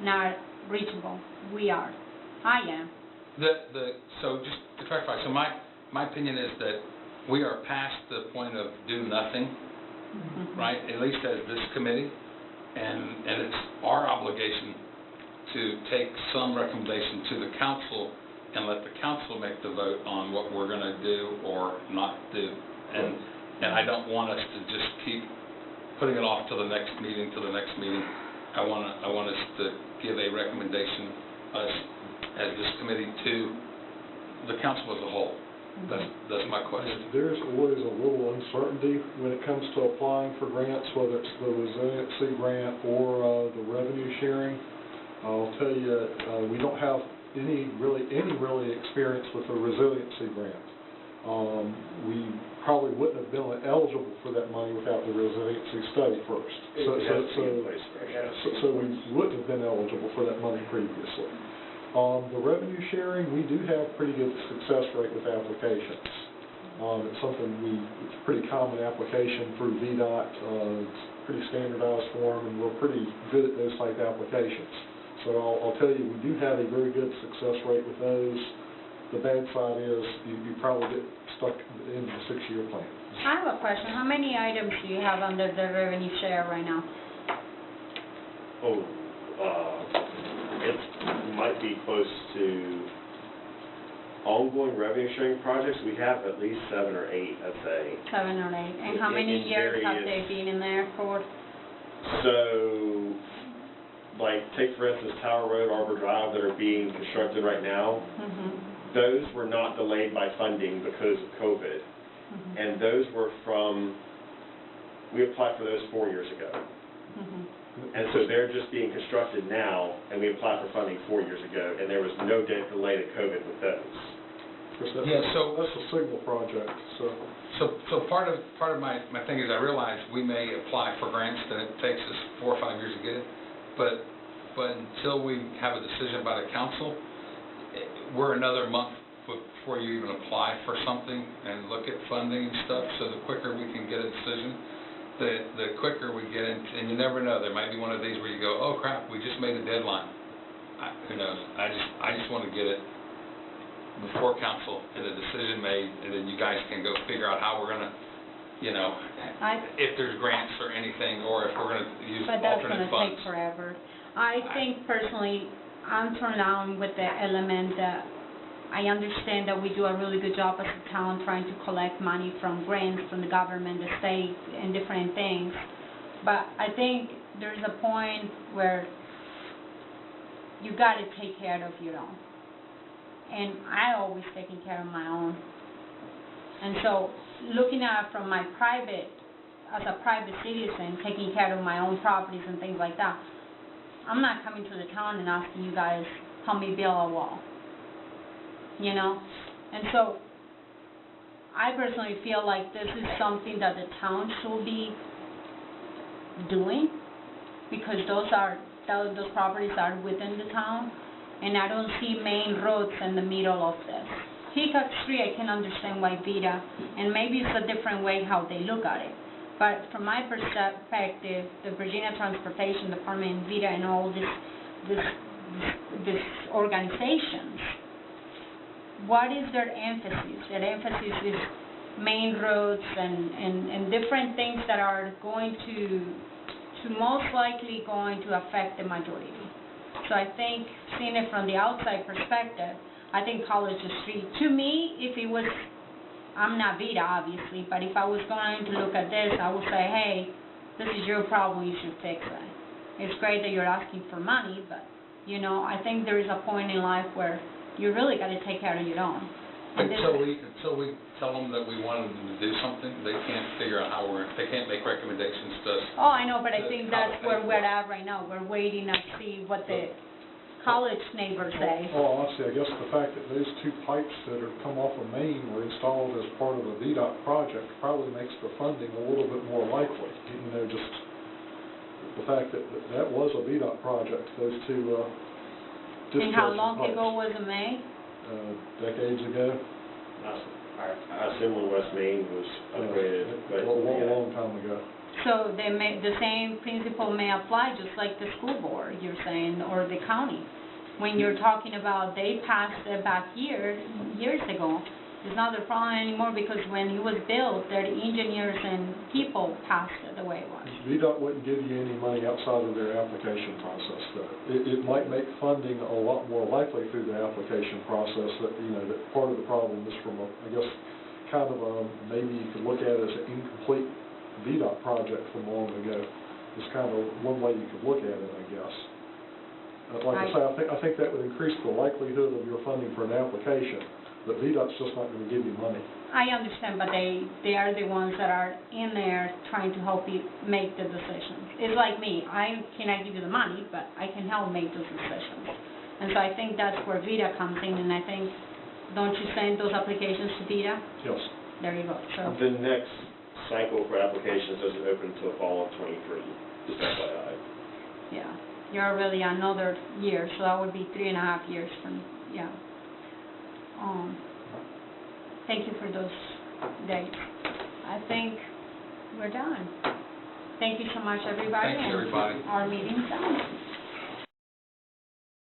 not reachable. We are. I am.
So just to clarify, so my opinion is that we are past the point of do nothing, right? At least as this committee, and it's our obligation to take some recommendation to the council and let the council make the vote on what we're going to do or not do. And I don't want us to just keep putting it off till the next meeting. I want us to give a recommendation, us as this committee, to the council as a whole. That's my question.
There's always a little uncertainty when it comes to applying for grants, whether it's the Resiliency grant or the revenue sharing. I'll tell you, we don't have any really experience with the Resiliency grant. We probably wouldn't have been eligible for that money without the Resiliency Study first. So we wouldn't have been eligible for that money previously. The revenue sharing, we do have pretty good success rate with applications. It's something it's a pretty common application through VDOT. It's pretty standardized form, and we're pretty good at those type applications. So I'll tell you, we do have a very good success rate with those. The bad side is you probably get stuck in the 6-year plan.
I have a question. How many items do you have under the revenue share right now?
It might be close to ongoing revenue sharing projects. We have at least 7 or 8, I'd say.
7 or 8. And how many years have they been in there for?
So, take for instance Tower Road, Arbor Drive that are being constructed right now. Those were not delayed by funding because of COVID. And those were we applied for those 4 years ago. And so they're just being constructed now, and we applied for funding 4 years ago, and there was no delay to COVID with those.
So that's a signal project.
So part of my thing is I realize we may apply for grants that it takes us 4 or 5 years to get it, but until we have a decision by the council, we're another month before you even apply for something and look at funding and stuff. So the quicker we can get a decision, the quicker we get in, and you never know, there might be one of these where you go, oh crap, we just made a deadline. Who knows? I just want to get it before council and a decision made, and then you guys can go figure out how we're going to, if there's grants or anything, or if we're going to use alternate funds. But that's going to take
forever. I think personally, I'm turned on with the element that I understand that we do a really good job as a town trying to collect money from grants from the government, the state, and different things. But I think there's a point where you got to take care of your own. And I always taking care of my own. And so looking at it from my as a private citizen, taking care of my own properties and things like that, I'm not coming to the town and asking you guys, help me build a wall. And so I personally feel like this is something that the town should be doing, because those are those properties are within the town, and I don't see main roads in the middle of this. Hancock Street, I can understand why Vida, and maybe it's a different way how they look at it. But from my perspective, the Virginia Transportation Department, Vida, and all this organizations, what is their emphasis? Their emphasis is main roads and different things that are going to most likely going to affect the majority. So I think, seeing it from the outside perspective, I think College Street, to me, if it was, I'm not Vida, obviously, but if I was going to look at this, I would say, hey, this is your problem, you should fix it. It's great that you're asking for money, but, you know, I think there is a point in life where you really got to take care of your own.
Until we tell them that we wanted them to do something, they can't figure out how they can't make recommendations to us.
Oh, I know, but I think that's where we're at right now. We're waiting to see what the college neighbors say.
Well, honestly, I guess the fact that those two pipes that are come off of Main were installed as part of a VDOT project probably makes the funding a little bit more likely. You know, just the fact that that was a VDOT project, those two discharge pipes.
And how long ago was it made?
Decades ago.
I assume when West Main was upgraded, but
A long time ago.
So they may, the same principle may apply, just like the school board, you're saying, or the county. When you're talking about they passed it back years ago, it's not their problem anymore because when it was built, their engineers and people passed it the way it was.
VDOT wouldn't give you any money outside of their application process, though. It might make funding a lot more likely through the application process, that, you know, that part of the problem is from a, I guess, kind of a, maybe you could look at it as an incomplete VDOT project from long ago. It's kind of one way you could look at it, I guess. Like I say, I think that would increase the likelihood of your funding for an application, but VDOT's just not going to give you money.
I understand, but they are the ones that are in there trying to help you make the decisions. It's like me. I cannot give you the money, but I can help make those decisions. And so I think that's where VITA comes in, and I think, don't you send those applications to VITA?
Yes.
There you go. So
the next cycle for applications doesn't open until fall of '23, just FYI.
yeah, you're really another year, so that would be 3.5 years from, yeah. Thank you for those dates. I think we're done. Thank you so much, everybody.
Thank you, everybody.
And our meeting's done.